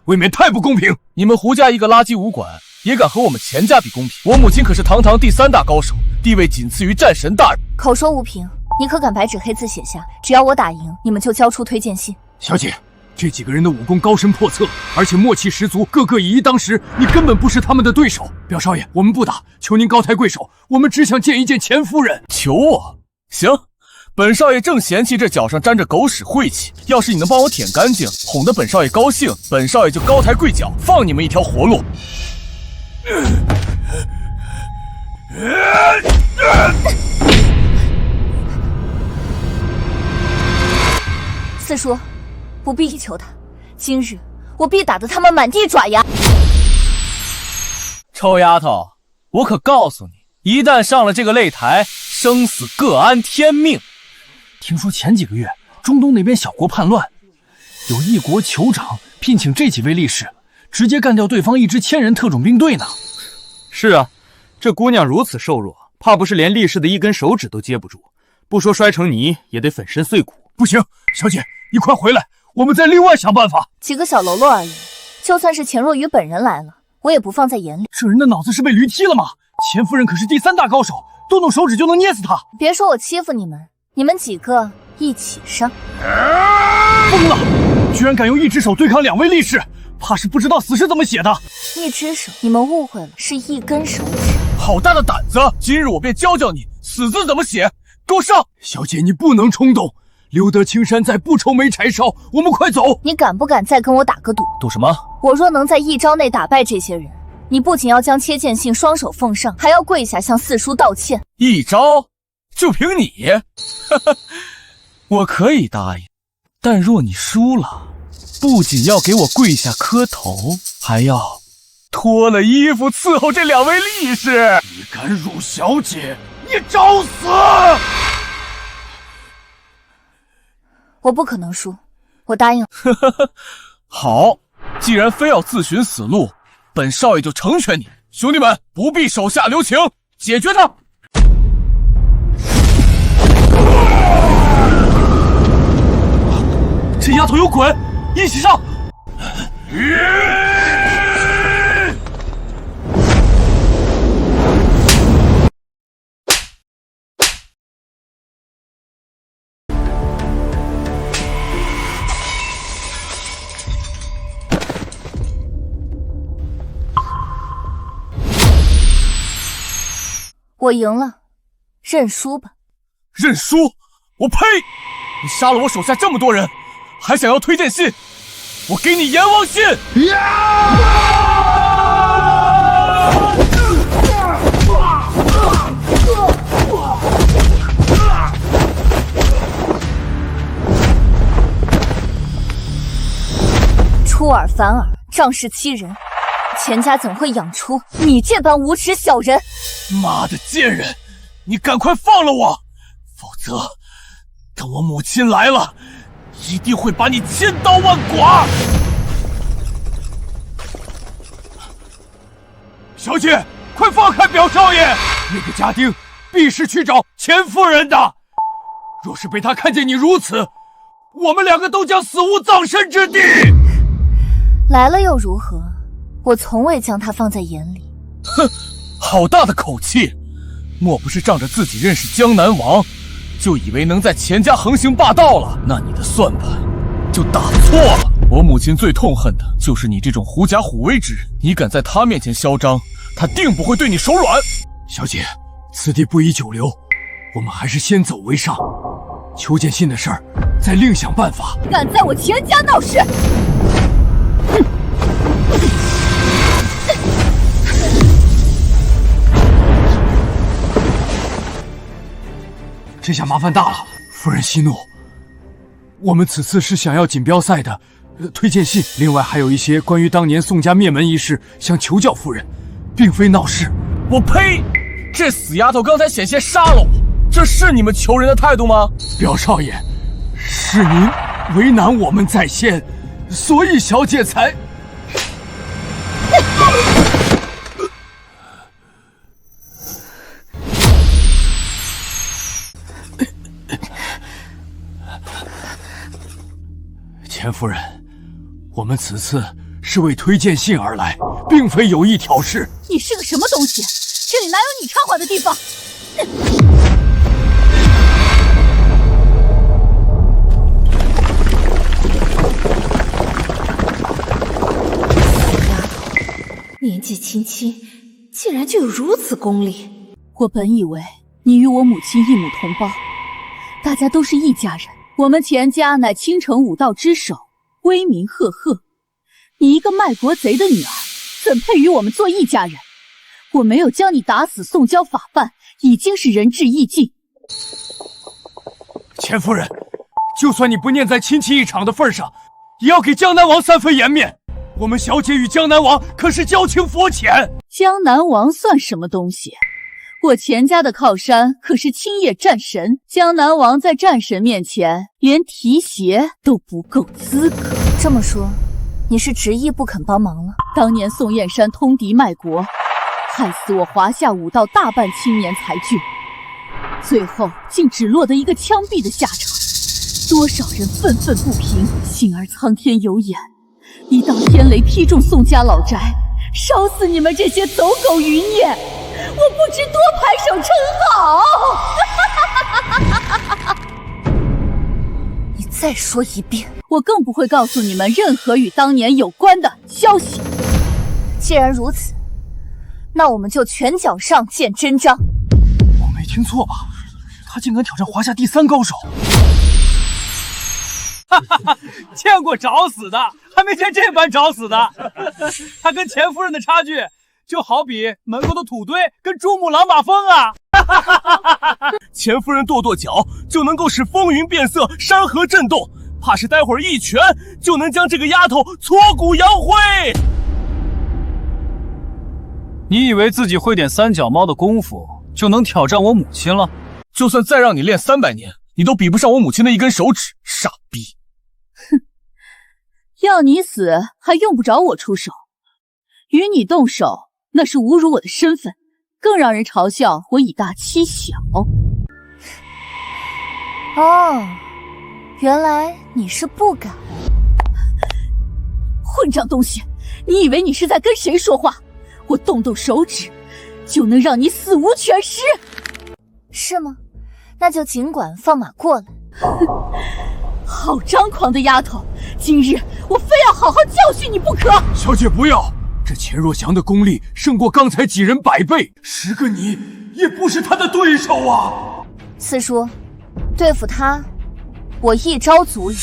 未免太不公平。你们胡家一个垃圾武馆，也敢和我们钱家比公平？我母亲可是堂堂第3大高手，地位仅次于战神大人。口说无凭，你可敢白纸黑字写下，只要我打赢，你们就交出推荐信。小姐，这几个人的武功高深叵测，而且默契十足，个个以一当十，你根本不是他们的对手。表少爷，我们不打，求您高抬贵手，我们只想见一见钱夫人。求我？行，本少爷正嫌弃这脚上沾着狗屎晦气，要是你能帮我舔干净，哄得本少爷高兴，本少爷就高抬贵脚，放你们一条活路。四叔，不必求他，今日我必打得他们满地爪牙。臭丫头，我可告诉你，一旦上了这个擂台，生死各安天命。听说前几个月中东那边小国叛乱，有一国酋长聘请这几位力士，直接干掉对方一支1000人特种兵队呢。是啊，这姑娘如此瘦弱，怕不是连力士的一根手指都接不住，不说摔成泥，也得粉身碎骨。不行，小姐，你快回来，我们再另外想办法。几个小喽啰而已，就算是钱若愚本人来了，我也不放在眼里。这人的脑子是被驴踢了吗？钱夫人可是第3大高手，动动手指就能捏死他。别说我欺负你们，你们几个一起上。疯了，居然敢用一只手对抗2位力士，怕是不知道死是怎么写的。一只手，你们误会了，是一根手指。好大的胆子！今日我便教教你死字怎么写，给我上！小姐，你不能冲动，留得青山在，不愁没柴烧。我们快走！你敢不敢再跟我打个赌？赌什么？我若能在1招内打败这些人，你不仅要将切剑信双手奉上，还要跪下向四叔道歉。1招？就凭你？我可以答应，但若你输了，不仅要给我跪下磕头，还要脱了衣服伺候这2位力士。你敢辱小姐，你找死！我不可能输，我答应了。好，既然非要自寻死路，本少爷就成全你。兄弟们，不必手下留情，解决他！这丫头有鬼，一起上！我赢了，认输吧。认输？我呸！你杀了我手下这么多人，还想要推荐信？我给你阎王信！出尔反尔，仗势欺人，钱家怎会养出你这般无耻小人？妈的贱人，你赶快放了我，否则等我母亲来了，一定会把你千刀万剐！小姐，快放开表少爷！那个家丁必是去找钱夫人的，若是被他看见你如此，我们两个都将死无葬身之地。来了又如何？我从未将他放在眼里。哼，好大的口气！莫不是仗着自己认识江南王，就以为能在钱家横行霸道了？那你的算盘就打错了。我母亲最痛恨的就是你这种狐假虎威之人，你敢在她面前嚣张，她定不会对你手软。小姐，此地不宜久留，我们还是先走为上。求见信的事儿，再另想办法。敢在我钱家闹事！这下麻烦大了，夫人息怒。我们此次是想要锦标赛的推荐信，另外还有一些关于当年宋家灭门一事，想求教夫人，并非闹事。我呸！这死丫头刚才险些杀了我，这是你们求人的态度吗？表少爷，是您为难我们在先，所以小姐才……钱夫人，我们此次是为推荐信而来，并非有意挑事。你是个什么东西？这里哪有你插话的地方？年纪轻轻，竟然就有如此功力。我本以为你与我母亲一母同胞，大家都是一家人。我们钱家乃倾城武道之首，威名赫赫。你一个卖国贼的女儿，怎配与我们做一家人？我没有将你打死送交法办，已经是仁至义尽。钱夫人，就算你不念在亲戚一场的份上，也要给江南王3分颜面。我们小姐与江南王可是交情匪浅。江南王算什么东西？我钱家的靠山可是青叶战神，江南王在战神面前连提鞋都不够资格。这么说，你是执意不肯帮忙了？当年宋燕山通敌卖国，害死我华夏武道大半青年才俊，最后竟只落得一个枪毙的下场。多少人愤愤不平，幸而苍天有眼，一道天雷劈中宋家老宅，烧死你们这些走狗余孽！我不知多拍手称好。你再说一遍。我更不会告诉你们任何与当年有关的消息。既然如此，那我们就拳脚上见真章。我没听错吧？他竟敢挑战华夏第3高手！哈哈，见过找死的，还没见这般找死的。他跟钱夫人的差距，就好比门口的土堆跟珠穆朗玛峰啊！钱夫人跺跺脚就能够使风云变色，山河震动，怕是待会儿一拳就能将这个丫头挫骨扬灰。你以为自己会点3脚猫的功夫就能挑战我母亲了？就算再让你练300年，你都比不上我母亲的一根手指，傻逼！哼，要你死还用不着我出手，与你动手那是侮辱我的身份，更让人嘲笑我以大欺小。哦，原来你是不敢。混账东西，你以为你是在跟谁说话？我动动手指就能让你死无全尸？是吗？那就尽管放马过来。好张狂的丫头，今日我非要好好教训你不可。小姐不要，这钱若祥的功力胜过刚才几人100倍，10个你也不是他的对手啊！四叔，对付他，我一招足矣。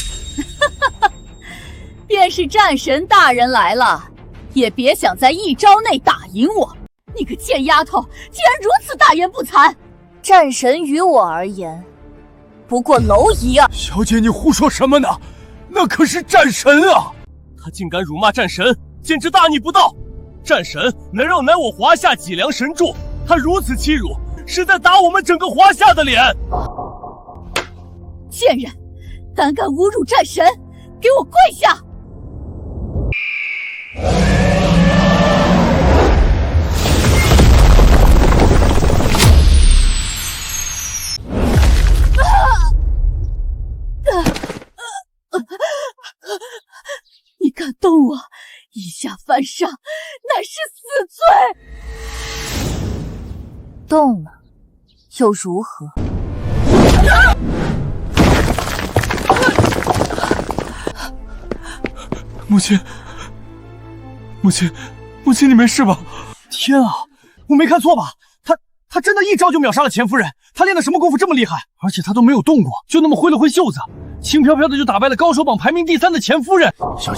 便是战神大人来了，也别想在一招内打赢我！你个贱丫头，竟然如此大言不惭！战神于我而言，不过蝼蚁啊！小姐，你胡说什么呢？那可是战神啊！他竟敢辱骂战神，简直大逆不道！战神能让乃我华夏脊梁神柱，他如此欺辱，是在打我们整个华夏的脸！贱人，胆敢侮辱战神，给我跪下！你敢动我，以下犯上，乃是死罪。动了，又如何？母亲，母亲，母亲，你没事吧？天啊，我没看错吧？他真的一招就秒杀了钱夫人，他练的什么功夫这么厉害？而且他都没有动过，就那么挥了挥袖子，轻飘飘的就打败了高手榜排名第3的钱夫人。小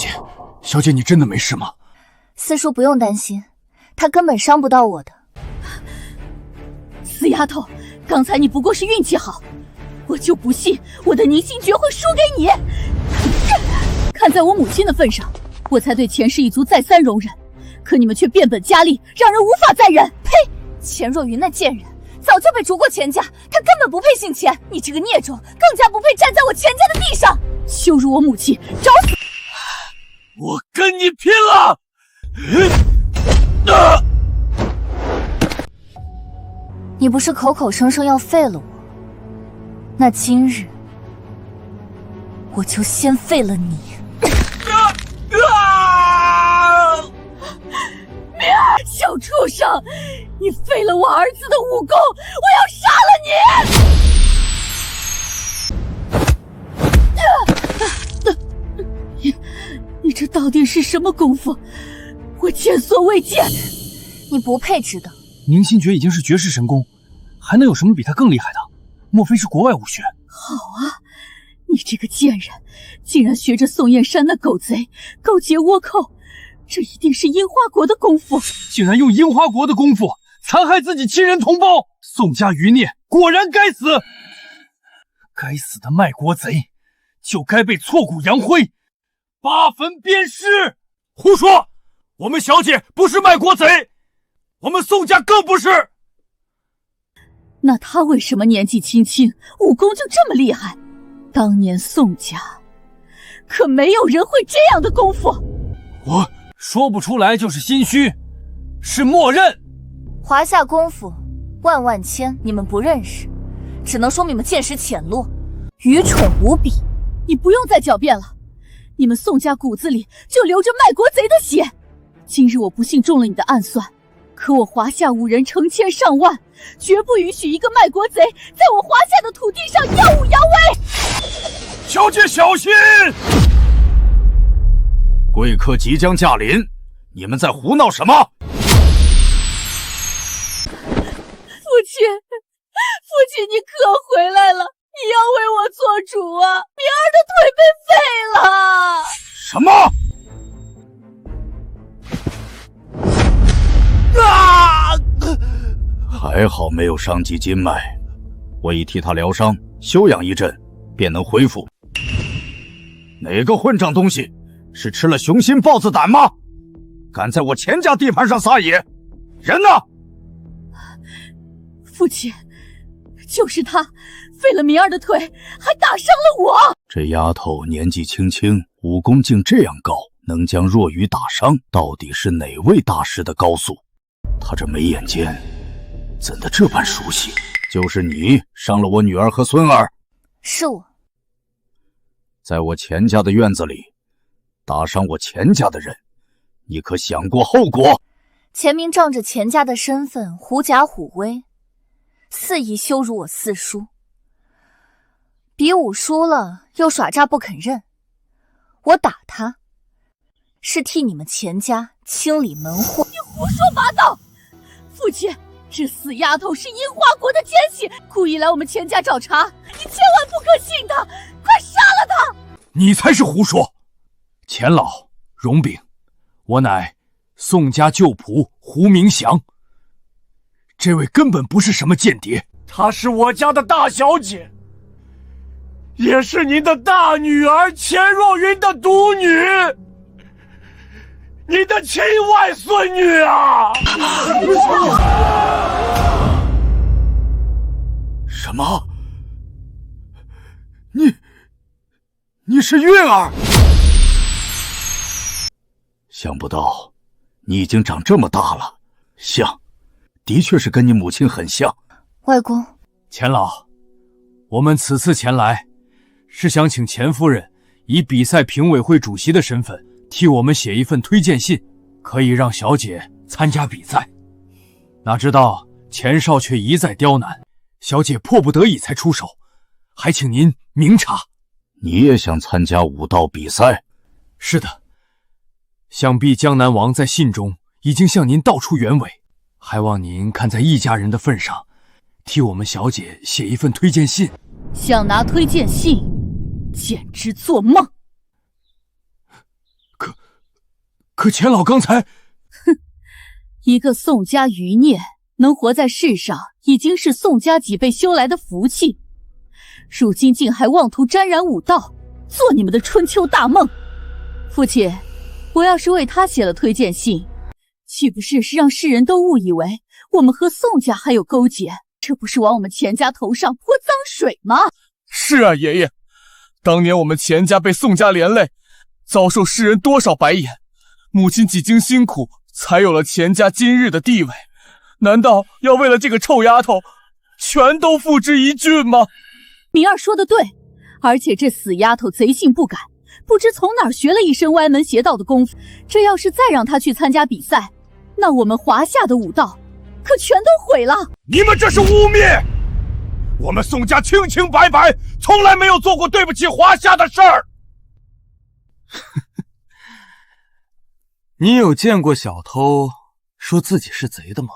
姐，你真的没事吗？四叔不用担心，他根本伤不到我的。死丫头，刚才你不过是运气好，我就不信我的凝心诀会输给你。看在我母亲的份上，我才对钱氏一族再三容忍，可你们却变本加厉，让人无法再忍。呸！钱若云那贱人早就被逐过钱家，她根本不配姓钱。你这个孽种，更加不配站在我钱家的地上，羞辱我母亲，找死！我跟你拼了！你不是口口声声要废了我，那今日我就先废了你。明儿，小畜生，你废了我儿子的武功，我要杀了你！你这到底是什么功夫？我前所未见。你不配知道。凝心诀已经是绝世神功，还能有什么比他更厉害的？莫非是国外武学？好啊，你这个贱人，竟然学着宋燕山那狗贼，勾结倭寇，这一定是樱花国的功夫。竟然用樱花国的功夫残害自己亲人同胞，宋家余孽果然该死！该死的卖国贼，就该被挫骨扬灰，八坟鞭尸！胡说！我们小姐不是卖国贼，我们宋家更不是。那他为什么年纪轻轻，武功就这么厉害？当年宋家可没有人会这样的功夫。我说不出来就是心虚，是默认。华夏功夫万万千，你们不认识，只能说你们见识浅陋，愚蠢无比。你不用再狡辩了，你们宋家骨子里就流着卖国贼的血。今日我不幸中了你的暗算，可我华夏武人成千上万，绝不允许一个卖国贼在我华夏的土地上耀武扬威。小姐小心！贵客即将驾临，你们在胡闹什么？父亲，你可回来了！你要为我做主啊！明儿的腿被废了！什么？还好没有伤及筋脉，我已替他疗伤，休养一阵，便能恢复。哪个混账东西，是吃了雄心豹子胆吗？敢在我钱家地盘上撒野！人呢？父亲，就是他废了明儿的腿，还打伤了我。这丫头年纪轻轻，武功竟这样高，能将若愚打伤，到底是哪位大师的高速？他这眉眼间怎的这般熟悉？就是你伤了我女儿和孙儿。是我。在我钱家的院子里打伤我钱家的人，你可想过后果？钱明仗着钱家的身份狐假虎威，肆意羞辱我四叔，比武输了又耍诈不肯认。我打他是替你们钱家清理门户。你胡说八道！父亲，这死丫头是樱花国的奸细，故意来我们钱家找茬，你千万不可信她，快杀了她！你才是胡说！钱老、荣炳，我乃宋家旧仆胡明祥。这位根本不是什么间谍，她是我家的大小姐，也是您的大女儿钱若云的独女，你的亲外孙女啊！什么？你是韵儿？想不到你已经长这么大了，像，的确是跟你母亲很像。外公，钱老，我们此次前来，是想请钱夫人以比赛评委会主席的身份，替我们写一份推荐信，可以让小姐参加比赛。哪知道钱少却一再刁难，小姐迫不得已才出手，还请您明察。你也想参加武道比赛？是的，想必江南王在信中已经向您道出原委，还望您看在一家人的份上，替我们小姐写一份推荐信。想拿推荐信，简直做梦！可钱老刚才……哼，一个宋家余孽能活在世上，已经是宋家几辈修来的福气。如今竟还妄图沾染武道，做你们的春秋大梦。父亲，我要是为他写了推荐信，岂不是让世人都误以为我们和宋家还有勾结？这不是往我们钱家头上泼脏水吗？是啊，爷爷，当年我们钱家被宋家连累，遭受世人多少白眼，母亲几经辛苦，才有了钱家今日的地位。难道要为了这个臭丫头，全都付之一炬吗？明儿说的对，而且这死丫头贼性不改，不知从哪儿学了一身歪门邪道的功夫。这要是再让她去参加比赛，那我们华夏的武道可全都毁了。你们这是污蔑！我们宋家清清白白，从来没有做过对不起华夏的事儿。你有见过小偷说自己是贼的吗？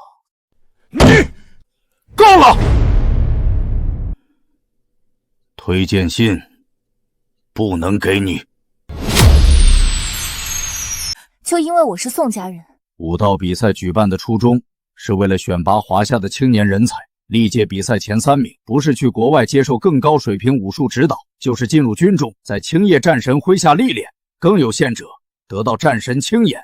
你够了！推荐信不能给你。就因为我是宋家人。武道比赛举办的初衷是为了选拔华夏的青年人才，历届比赛前3名不是去国外接受更高水平武术指导，就是进入军中，在青叶战神麾下历练。更有限者得到战神青眼，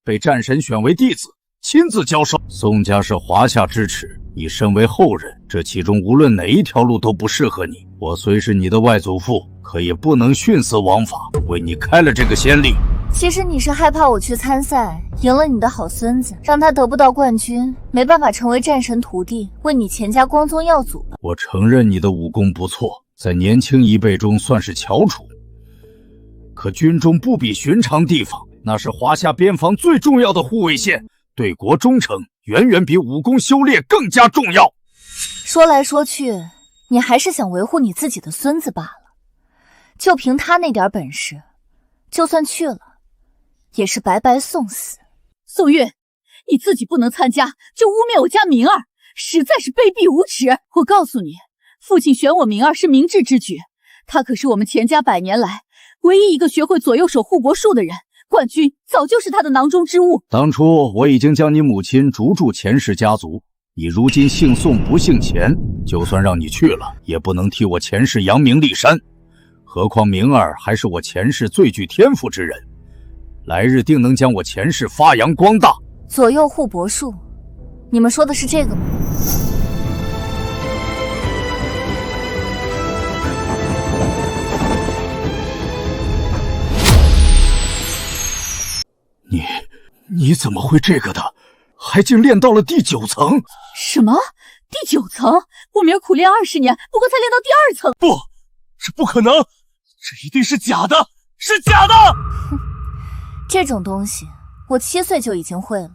被战神选为弟子，亲自教授。宋家是华夏之耻，你身为后人，这其中无论哪一条路都不适合你。我虽是你的外祖父，可也不能徇私枉法，为你开了这个先例。其实你是害怕我去参赛，赢了你的好孙子，让他得不到冠军，没办法成为战神徒弟，为你钱家光宗耀祖吧。我承认你的武功不错，在年轻一辈中算是翘楚。可军中不比寻常地方，那是华夏边防最重要的护卫线，对国忠诚远远比武功修炼更加重要。说来说去，你还是想维护你自己的孙子罢了。就凭他那点本事，就算去了，也是白白送死。宋韵，你自己不能参加，就污蔑我家明儿，实在是卑鄙无耻。我告诉你，父亲选我明儿是明智之举，他可是我们钱家100年来唯一一个学会左右手护国术的人，冠军早就是他的囊中之物。当初我已经将你母亲逐入钱氏家族，你如今姓宋不姓钱，就算让你去了，也不能替我钱氏扬名立山。何况明儿还是我钱氏最具天赋之人，来日定能将我钱氏发扬光大。左右护国术，你们说的是这个吗？你怎么会这个的？还竟练到了第9层？什么？第9层？我明儿苦练20年，不过才练到第2层。不，这不可能，这一定是假的，是假的！哼，这种东西我7岁就已经会了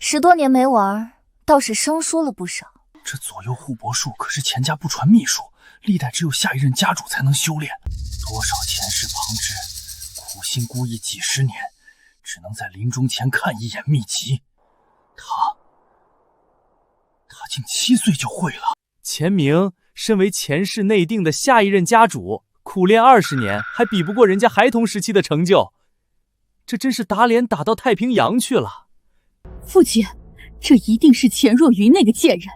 ，10多年没玩，倒是生疏了不少。这左右护国术可是钱家不传秘术，历代只有下一任家主才能修炼。多少前世旁支，苦心孤诣几10年，只能在临终前看一眼秘籍。他竟7岁就会了。钱明身为前世内定的下一任家主，苦练20年，还比不过人家孩童时期的成就，这真是打脸打到太平洋去了。父亲，这一定是钱若云那个贱人，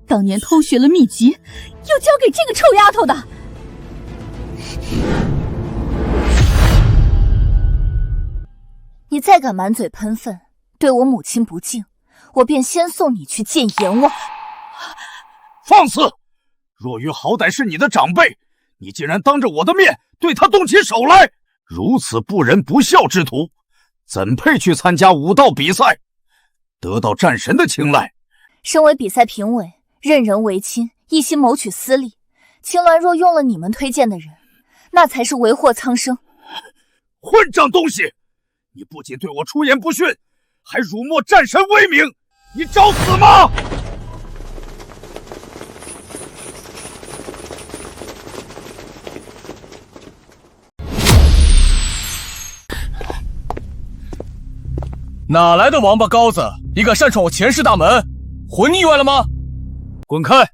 当年偷学了秘籍，又交给这个臭丫头的。你再敢满嘴喷粪，对我母亲不敬，我便先送你去见阎王。放肆！若云好歹是你的长辈，你竟然当着我的面对他动起手来，如此不仁不孝之徒，怎配去参加武道比赛，得到战神的青睐？身为比赛评委，任人唯亲，一心谋取私利，青鸾若用了你们推荐的人，那才是为祸苍生。混账东西！你不仅对我出言不逊，还辱没战神威名，你找死吗？哪来的王八羔子，你敢擅闯我前世大门？魂腻歪了吗？滚开！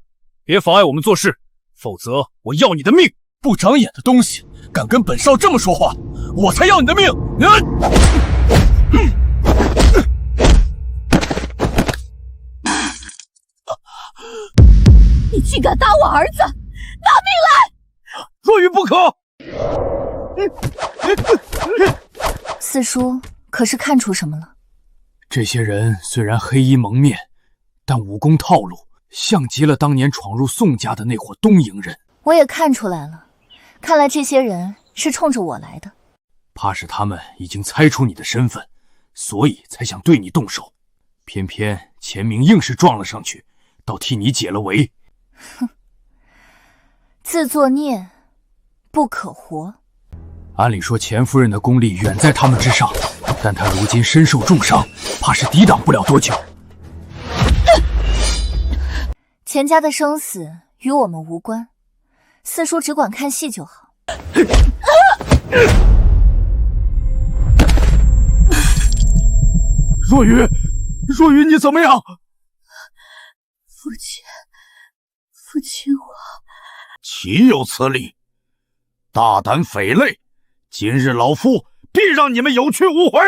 别妨碍我们做事，否则我要你的命！不长眼的东西，敢跟本少这么说话，我才要你的命！你竟敢打我儿子，拿命来！若云不可！四叔可是看出什么了？这些人虽然黑衣蒙面，但武功套路像极了当年闯入宋家的那伙东瀛人。我也看出来了，看来这些人是冲着我来的。怕是他们已经猜出你的身份，所以才想对你动手。偏偏钱明硬是撞了上去，倒替你解了围。哼，自作孽不可活。按理说钱夫人的功力远在他们之上，但她如今身受重伤，怕是抵挡不了多久。钱家的生死与我们无关，四叔只管看戏就好。若云，若云，你怎么样？父亲我……岂有此理！大胆匪类！今日老夫必让你们有去无回！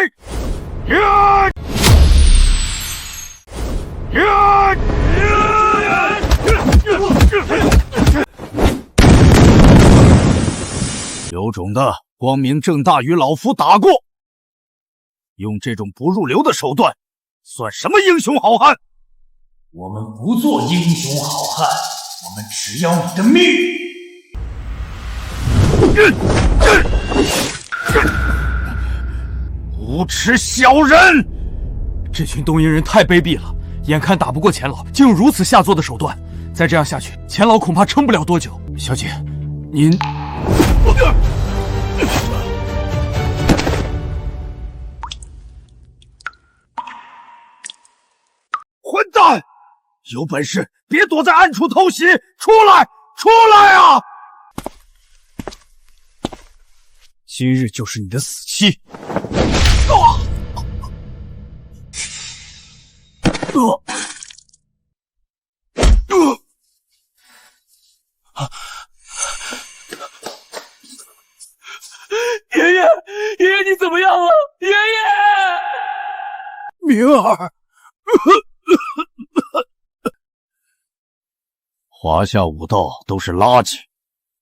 有种的光明正大与老夫打过，用这种不入流的手段，算什么英雄好汉？我们不做英雄好汉，我们只要你的命！无耻小人！这群东瀛人太卑鄙了，眼看打不过钱老，竟用如此下作的手段。再这样下去，钱老恐怕撑不了多久。小姐，您……混蛋！有本事别躲在暗处偷袭，出来！出来啊！今日就是你的死期！爷爷，你怎么样了？爷爷，明儿，华夏武道都是垃圾，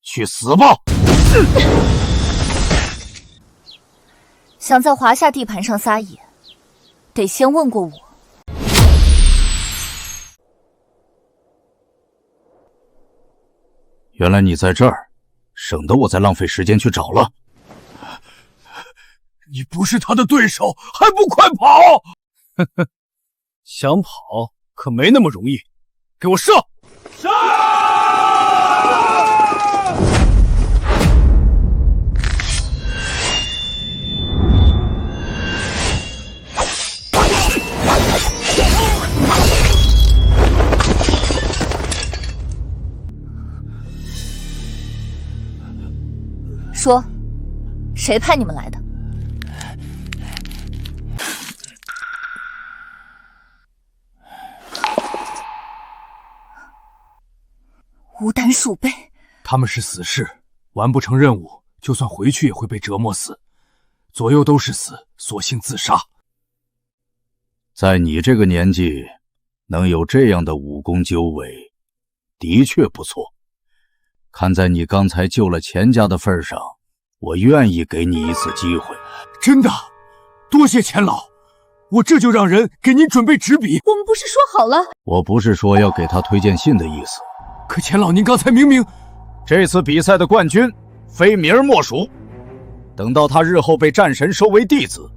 去死吧！想在华夏地盘上撒野，得先问过我。原来你在这儿，省得我再浪费时间去找了。你不是他的对手，还不快跑！呵呵，想跑可没那么容易，给我射！杀！说，谁派你们来的？无胆鼠辈，他们是死士，完不成任务，就算回去也会被折磨死，左右都是死，索性自杀。在你这个年纪，能有这样的武功究伟，的确不错。看在你刚才救了钱家的份上，我愿意给你一次机会。真的，多谢钱老，我这就让人给您准备纸笔。我们不是说好了？我不是说要给他推荐信的意思。可钱老，您刚才明明……这次比赛的冠军非名儿莫属。等到他日后被战神收为弟子，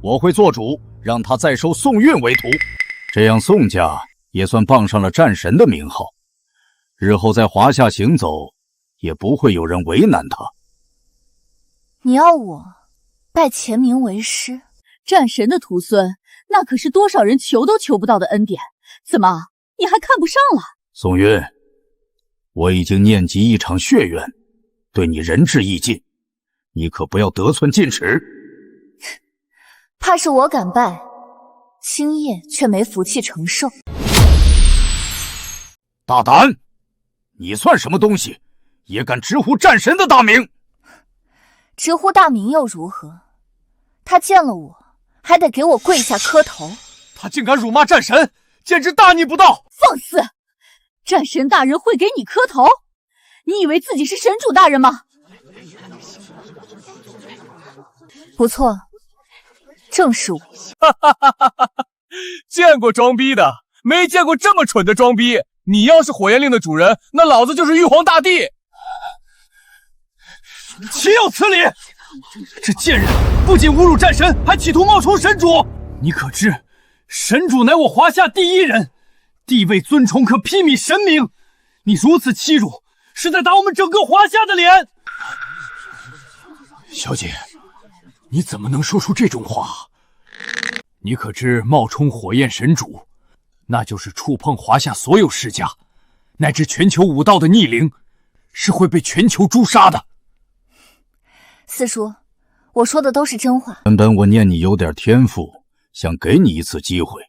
我会做主让他再收宋韵为徒，这样宋家也算傍上了战神的名号。日后在华夏行走，也不会有人为难他。你要我拜钱明为师？战神的徒孙，那可是多少人求都求不到的恩典，怎么你还看不上了？宋韵，我已经念及一场血缘，对你仁至义尽，你可不要得寸进尺。怕是我敢拜，青叶却没福气承受。大胆！你算什么东西，也敢直呼战神的大名？直呼大名又如何？他见了我，还得给我跪下磕头。他竟敢辱骂战神，简直大逆不道！放肆！战神大人会给你磕头？你以为自己是神主大人吗？不错，正是我。见过装逼的，没见过这么蠢的装逼。你要是火焰令的主人，那老子就是玉皇大帝。岂有此理！这贱人不仅侮辱战神，还企图冒充神主。你可知，神主乃我华夏第一人，地位尊崇，可媲美神明。你如此欺辱，是在打我们整个华夏的脸。小姐，你怎么能说出这种话？你可知冒充火焰神主，那就是触碰华夏所有世家，乃至全球武道的逆鳞，是会被全球诛杀的。四叔，我说的都是真话。原本我念你有点天赋，想给你一次机会，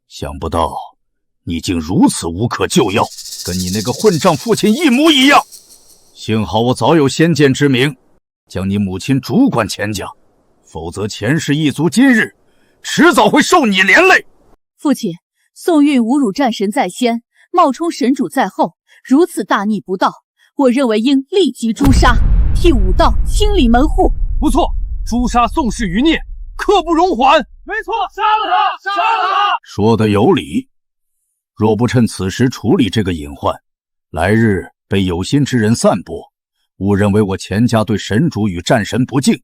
想不到你竟如此无可救药，跟你那个混账父亲一模一样。幸好我早有先见之明，将你母亲主管钱家，否则钱氏一族今日迟早会受你连累。父亲，宋韵侮辱战神在先，冒充神主在后，如此大逆不道，我认为应立即诛杀，替武道清理门户。不错，诛杀宋氏余孽，刻不容缓。没错，杀了他，杀了他！说得有理。若不趁此时处理这个隐患，来日被有心之人散播，误认为我钱家对神主与战神不敬，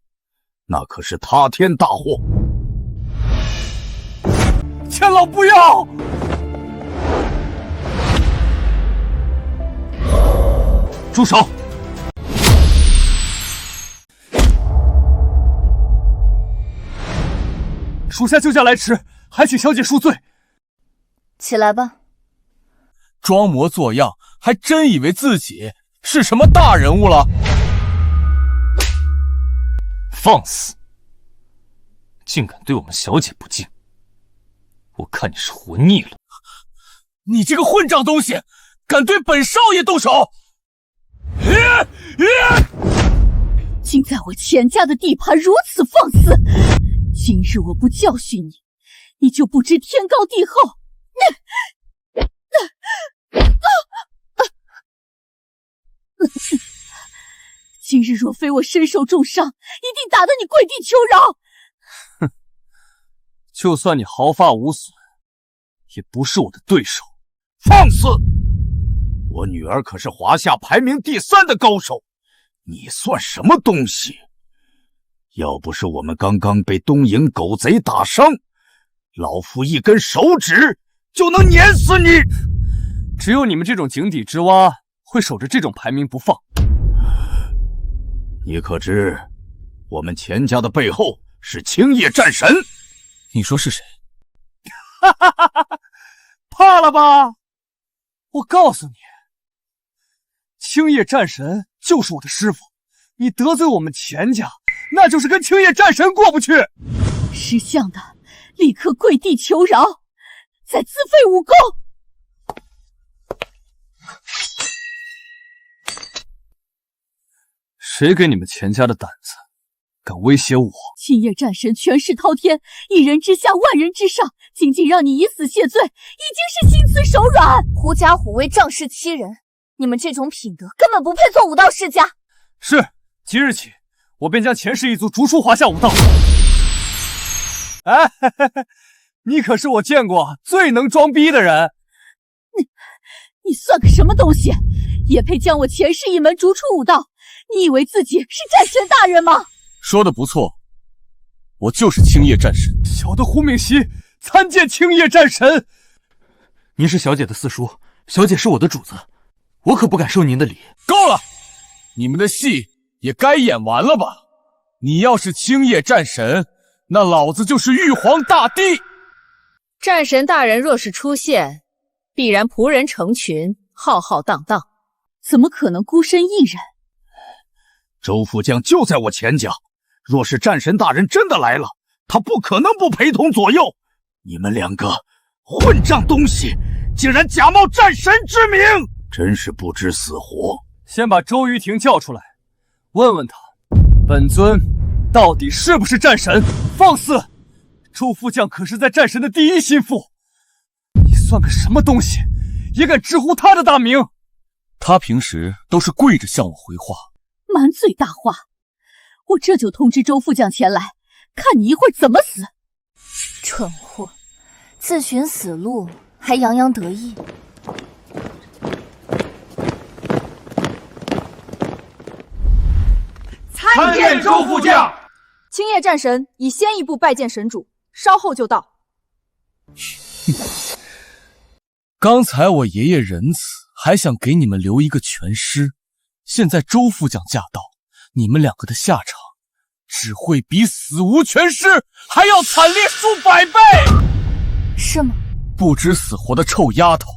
那可是塌天大祸。钱老不要！住手！属下救驾来迟，还请小姐恕罪。起来吧。装模作样，还真以为自己是什么大人物了？放肆！竟敢对我们小姐不敬！我看你是活腻了。你这个混账东西，敢对本少爷动手！竟在我钱家的地盘如此放肆！今日我不教训你，你就不知天高地厚。今日若非我身受重伤，一定打得你跪地求饶。哼，就算你毫发无损，也不是我的对手。放肆！我女儿可是华夏排名第3的高手，你算什么东西？要不是我们刚刚被东瀛狗贼打伤，老夫一根手指就能碾死你。只有你们这种井底之蛙会守着这种排名不放。你可知我们钱家的背后是青叶战神？你说是谁？怕了吧？我告诉你，青叶战神就是我的师傅，你得罪我们钱家，那就是跟青叶战神过不去。识相的，立刻跪地求饶，再自废武功。谁给你们钱家的胆子，敢威胁我？青叶战神权势滔天，一人之下，万人之上，仅仅让你以死谢罪，已经是心慈手软。狐假虎威，仗势欺人，你们这种品德根本不配做武道世家。是，即日起，我便将钱氏一族逐出华夏武道。哎，你可是我见过最能装逼的人。你算个什么东西，也配将我钱氏一门逐出武道？你以为自己是战神大人吗？说的不错，我就是青叶战神。小的胡敏熙参见青叶战神。您是小姐的四叔，小姐是我的主子，我可不敢受您的礼。够了，你们的戏也该演完了吧？你要是青叶战神，那老子就是玉皇大帝。战神大人若是出现，必然仆人成群，浩浩荡荡，怎么可能孤身一人？周副将就在我前家，若是战神大人真的来了，他不可能不陪同左右。你们两个混账东西，竟然假冒战神之名，真是不知死活！先把周瑜亭叫出来，问问他，本尊到底是不是战神？放肆！周副将可是在战神的第一心腹，你算个什么东西，也敢直呼他的大名？他平时都是跪着向我回话。满嘴大话，我这就通知周副将前来，看你一会儿怎么死。蠢货，自寻死路还洋洋得意。参见周副将。青叶战神已先一步拜见神主，稍后就到。刚才我爷爷仁慈，还想给你们留一个全尸。现在周副将驾到，你们两个的下场只会比死无全尸还要惨烈数百倍。是吗？不知死活的臭丫头，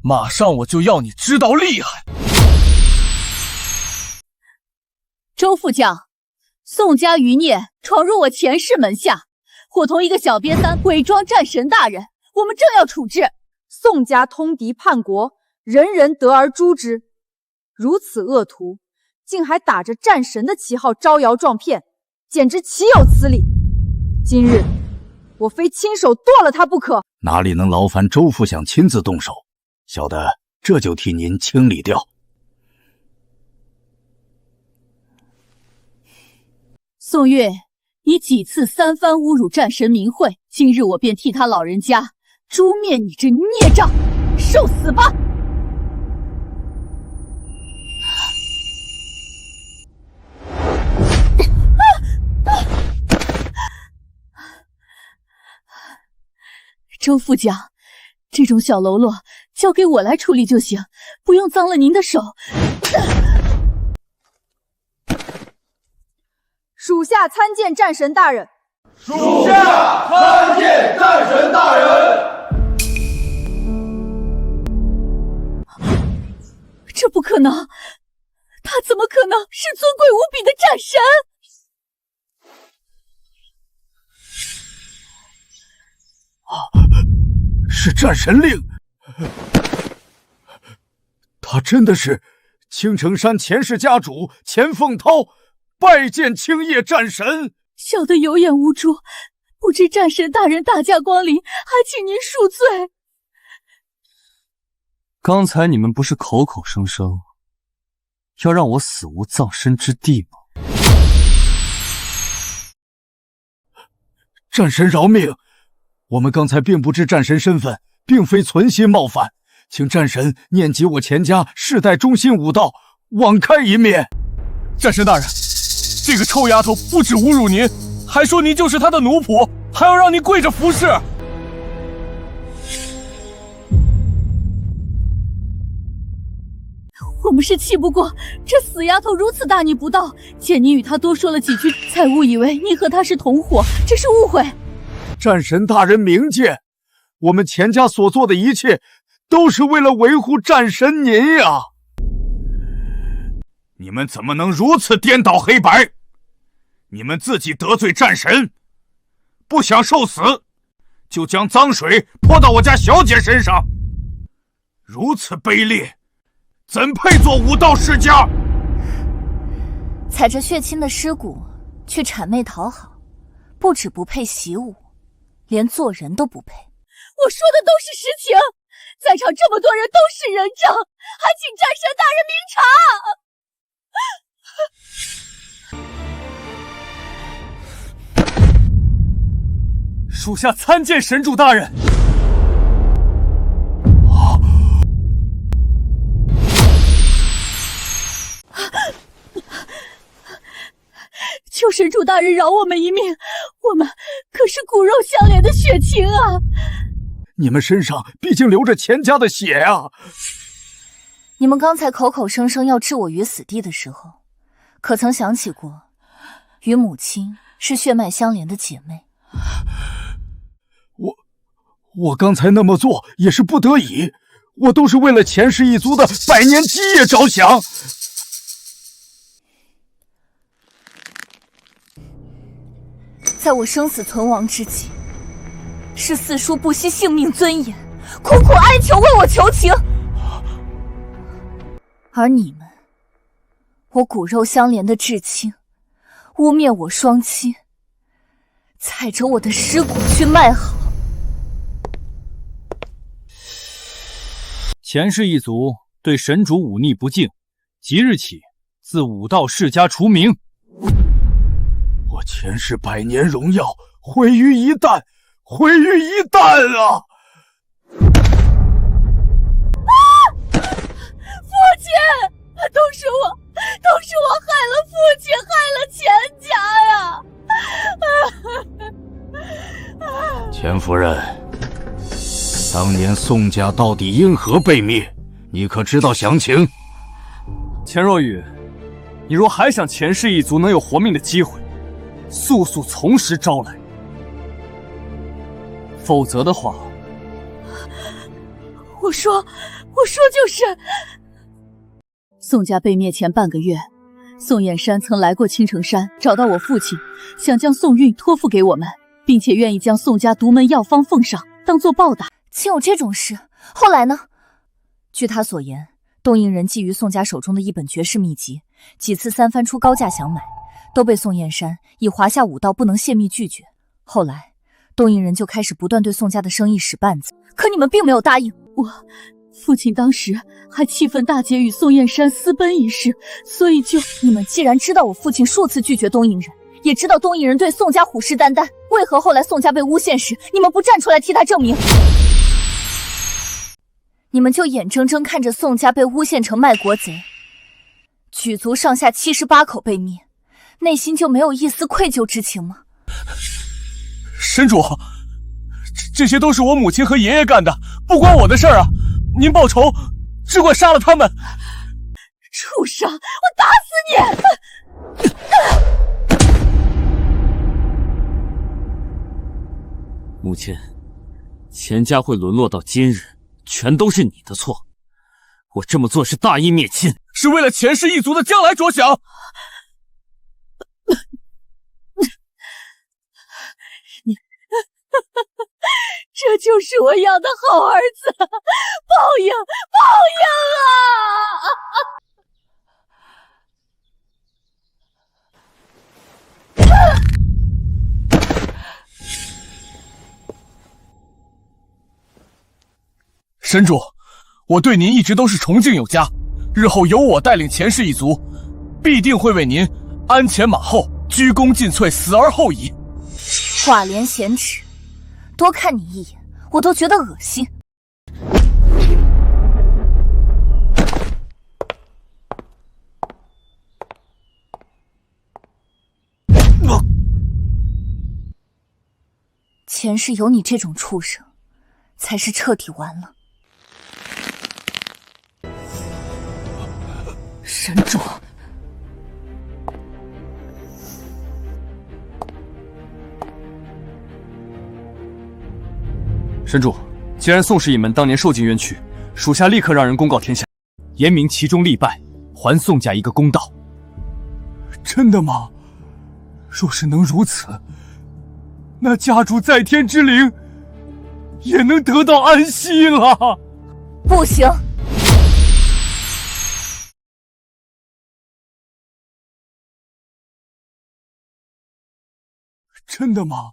马上我就要你知道厉害。周副将，宋家余孽闯入我钱氏门下，伙同一个小瘪三伪装战神大人，我们正要处置。宋家通敌叛国，人人得而诛之。如此恶徒，竟还打着战神的旗号招摇撞骗，简直岂有此理！今日我非亲手剁了他不可。哪里能劳烦周副将亲自动手？小的这就替您清理掉。宋月，你几次三番侮辱战神名讳，今日我便替他老人家诛灭你这孽障，受死吧！周副将，这种小喽啰交给我来处理就行，不用脏了您的手。属下参见战神大人。属下参见战神大人。这不可能，他怎么可能是尊贵无比的战神？是战神令，他真的是青城山钱氏家主钱凤涛，拜见青叶战神。小的有眼无珠，不知战神大人大驾光临，还请您恕罪。刚才你们不是口口声声要让我死无葬身之地吗？战神饶命！我们刚才并不知战神身份，并非存心冒犯，请战神念及我钱家世代忠心武道，网开一面。战神大人，这个臭丫头不止侮辱您，还说您就是她的奴仆，还要让您跪着服侍。我们是气不过这死丫头如此大逆不道，见您与她多说了几句，才误以为您和她是同伙，这是误会。战神大人明鉴，我们钱家所做的一切，都是为了维护战神您呀！你们怎么能如此颠倒黑白？你们自己得罪战神，不想受死，就将脏水泼到我家小姐身上，如此卑劣，怎配做武道世家？踩着血亲的尸骨去谄媚讨好，不止不配习武，连做人都不配。我说的都是实情，在场这么多人都是人证，还请战神大人明察。属下参见神主大人。求神主大人饶我们一命，我们可是骨肉相连的血亲啊！你们身上毕竟流着钱家的血啊！你们刚才口口声声要置我于死地的时候，可曾想起过，与母亲是血脉相连的姐妹？我刚才那么做也是不得已，我都是为了钱氏一族的百年基业着想。在我生死存亡之际，是四叔不惜性命尊严，苦苦哀求为我求情，而你们，我骨肉相连的至亲，污蔑我双亲，踩着我的尸骨去卖好。钱氏一族对神主忤逆不敬，即日起自武道世家除名。我钱氏百年荣耀毁于一旦，毁于一旦啊！父亲，都是我害了父亲，害了钱家呀！钱夫人，当年宋家到底因何被灭？你可知道详情？钱若雨，你若还想钱氏一族能有活命的机会，速速从实招来，否则的话，我说就是。宋家被灭前半个月，宋燕山曾来过青城山，找到我父亲，想将宋韵托付给我们，并且愿意将宋家独门药方奉上，当作报答。竟有这种事？后来呢？据他所言，东瀛人觊觎宋家手中的一本绝世秘籍，几次三番出高价想买，都被宋燕山以华夏武道不能泄密拒绝。后来，东瀛人就开始不断对宋家的生意使绊子，可你们并没有答应。父亲当时还气愤大姐与宋燕山私奔一事，所以就……你们既然知道我父亲数次拒绝东瀛人，也知道东瀛人对宋家虎视眈眈，为何后来宋家被诬陷时，你们不站出来替他证明？你们就眼睁睁看着宋家被诬陷成卖国贼，举族上下78口被灭，内心就没有一丝愧疚之情吗？神主，这些都是我母亲和爷爷干的，不关我的事儿啊！您报仇，只管杀了他们！畜生，我打死你！母亲，钱家会沦落到今日，全都是你的错。我这么做是大义灭亲，是为了钱氏一族的将来着想。这就是我养的好儿子，报应啊！神主，我对您一直都是崇敬有加，日后由我带领钱氏一族，必定会为您鞍前马后，鞠躬尽瘁，死而后已。寡廉鲜耻，多看你一眼，我都觉得恶心。前世有你这种畜生，才是彻底完了。神主，神主，既然宋氏一门当年受尽冤屈，属下立刻让人公告天下，严明其中立败，还宋家一个公道。真的吗？若是能如此，那家主在天之灵也能得到安息了。不行。真的吗？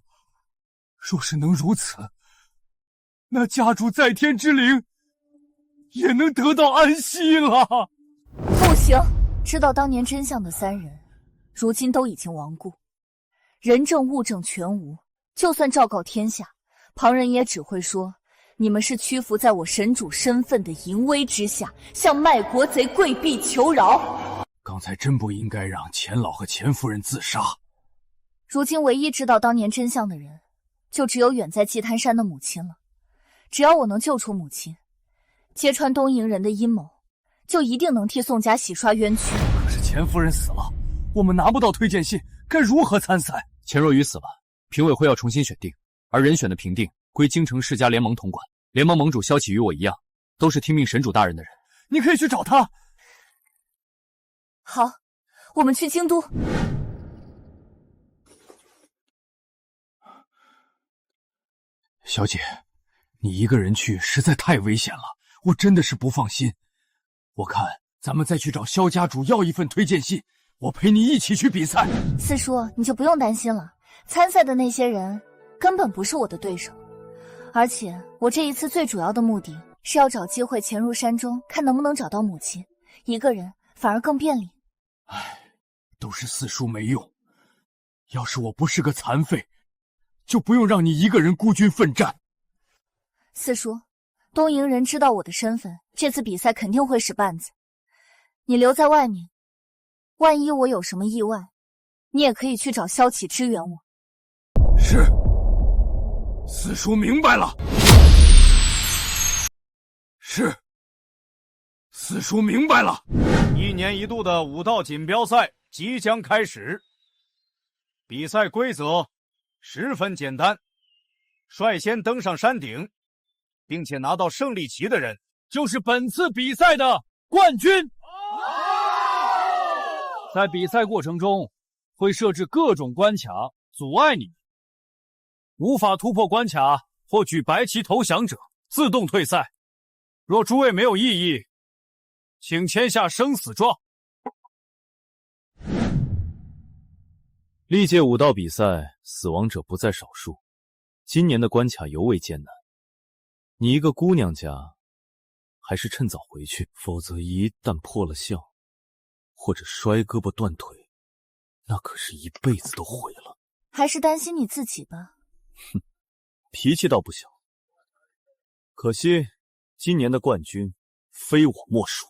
若是能如此，那家主在天之灵也能得到安息了。不行，知道当年真相的3人，如今都已经亡故，人证物证全无。就算昭告天下，旁人也只会说你们是屈服在我神主身份的淫威之下，向卖国贼跪壁求饶。刚才真不应该让钱老和钱夫人自杀。如今唯一知道当年真相的人，就只有远在祭坛山的母亲了。只要我能救出母亲，揭穿东瀛人的阴谋，就一定能替宋家洗刷冤屈。可是钱夫人死了，我们拿不到推荐信，该如何参赛？钱若愚死了，评委会要重新选定，而人选的评定归京城世家联盟统管。联盟盟主萧启与我一样，都是听命神主大人的人。你可以去找他。好，我们去京都。小姐，你一个人去实在太危险了，我真的是不放心。我看咱们再去找萧家主要一份推荐信，我陪你一起去比赛。四叔，你就不用担心了，参赛的那些人根本不是我的对手。而且我这一次最主要的目的是要找机会潜入山中，看能不能找到母亲。一个人反而更便利。都是四叔没用。要是我不是个残废，就不用让你一个人孤军奋战。四叔，东瀛人知道我的身份，这次比赛肯定会使绊子。你留在外面，万一我有什么意外，你也可以去找萧启支援我。是，四叔明白了。是，四叔明白了。1年1度的武道锦标赛即将开始。比赛规则十分简单，率先登上山顶，并且拿到胜利旗的人，就是本次比赛的冠军。在比赛过程中，会设置各种关卡，阻碍你们。无法突破关卡或举白旗投降者，自动退赛。若诸位没有异议，请签下生死状。历届武道比赛死亡者不在少数，今年的关卡尤为艰难。你一个姑娘家，还是趁早回去，否则一旦破了相，或者摔胳膊断腿，那可是一辈子都毁了。还是担心你自己吧。哼，脾气倒不小。可惜今年的冠军非我莫属。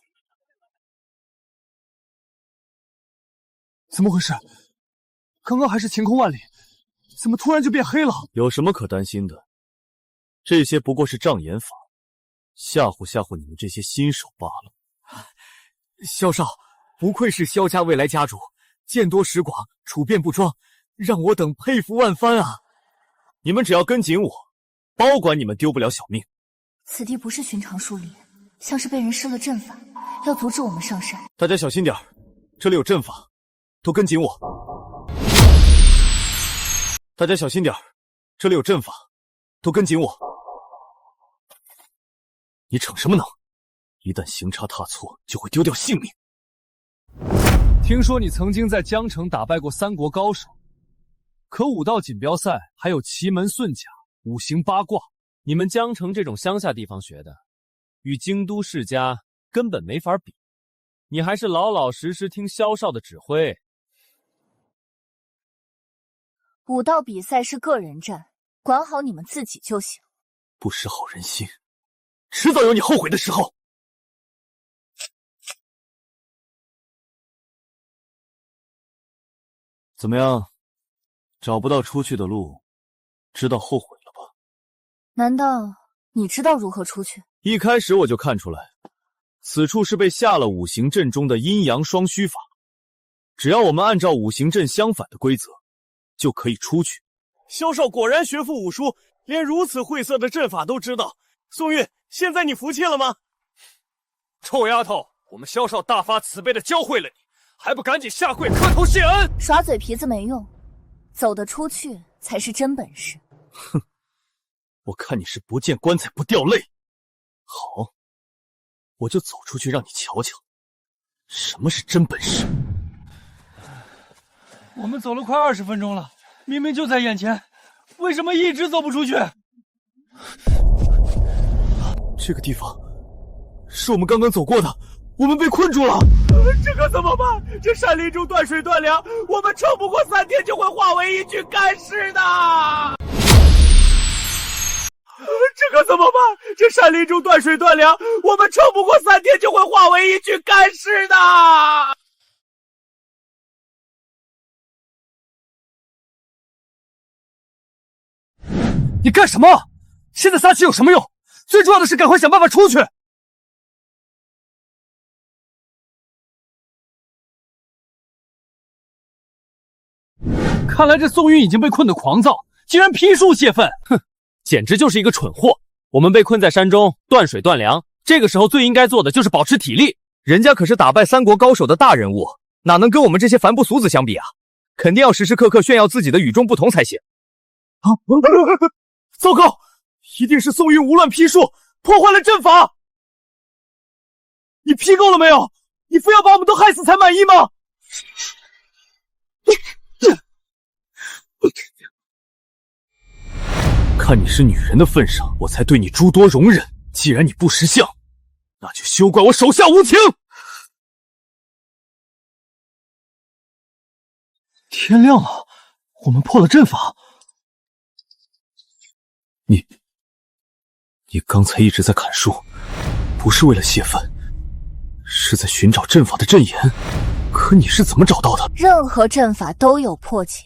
怎么回事？刚刚还是晴空万里，怎么突然就变黑了？有什么可担心的？这些不过是障眼法，吓唬吓唬你们这些新手罢了。萧少，不愧是萧家未来家主，见多识广，处变不惊，让我等佩服万番啊！你们只要跟紧我，保管你们丢不了小命。此地不是寻常树林，像是被人施了阵法，要阻止我们上山。大家小心点，这里有阵法，都跟紧我。大家小心点，这里有阵法，都跟紧我。你逞什么能？一旦行差踏错，就会丢掉性命。听说你曾经在江城打败过3国高手，可武道锦标赛还有奇门遁甲、五行八卦，你们江城这种乡下地方学的，与京都世家根本没法比。你还是老老实实听萧少的指挥。武道比赛是个人战，管好你们自己就行。不识好人心，迟早有你后悔的时候。怎么样？找不到出去的路，知道后悔了吧？难道你知道如何出去？一开始我就看出来，此处是被下了五行阵中的阴阳双虚法。只要我们按照五行阵相反的规则，就可以出去。萧少果然学富五书，连如此晦涩的阵法都知道。宋韵，现在你服气了吗？臭丫头，我们萧少大发慈悲的教会了你，还不赶紧下跪磕头谢恩？耍嘴皮子没用，走得出去才是真本事。哼，我看你是不见棺材不掉泪。好，我就走出去让你瞧瞧，什么是真本事。我们走了快20分钟了，明明就在眼前，为什么一直走不出去？这个地方是我们刚刚走过的，我们被困住了。这可怎么办？这山林中断水断粮，我们撑不过3天就会化为一具干尸的。这可怎么办？这山林中断水断粮，我们撑不过3天就会化为一具干尸的。你干什么？现在撒气有什么用？最重要的是赶快想办法出去。看来这宋韵已经被困得狂躁，竟然批树泄愤。哼，简直就是一个蠢货。我们被困在山中，断水断粮，这个时候最应该做的就是保持体力。人家可是打败3国高手的大人物，哪能跟我们这些凡夫俗子相比啊？肯定要时时刻刻炫耀自己的与众不同才行。糟糕，一定是宋韵无乱批树，破坏了阵法。你批够了没有？你非要把我们都害死才满意吗？看你是女人的份上，我才对你诸多容忍。既然你不识相，那就休怪我手下无情。天亮了，我们破了阵法。你刚才一直在砍树，不是为了泄愤，是在寻找阵法的阵眼。可你是怎么找到的？任何阵法都有破解，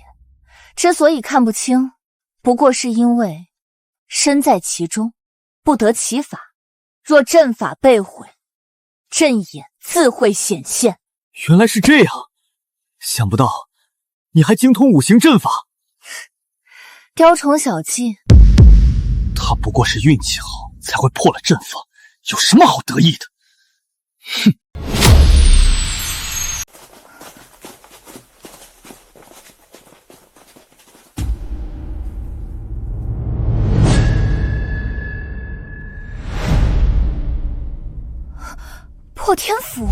之所以看不清，不过是因为身在其中，不得其法。若阵法被毁，阵眼自会显现。原来是这样，想不到你还精通5行阵法。雕虫小技。他不过是运气好才会破了阵法，有什么好得意的？哼！破天斧。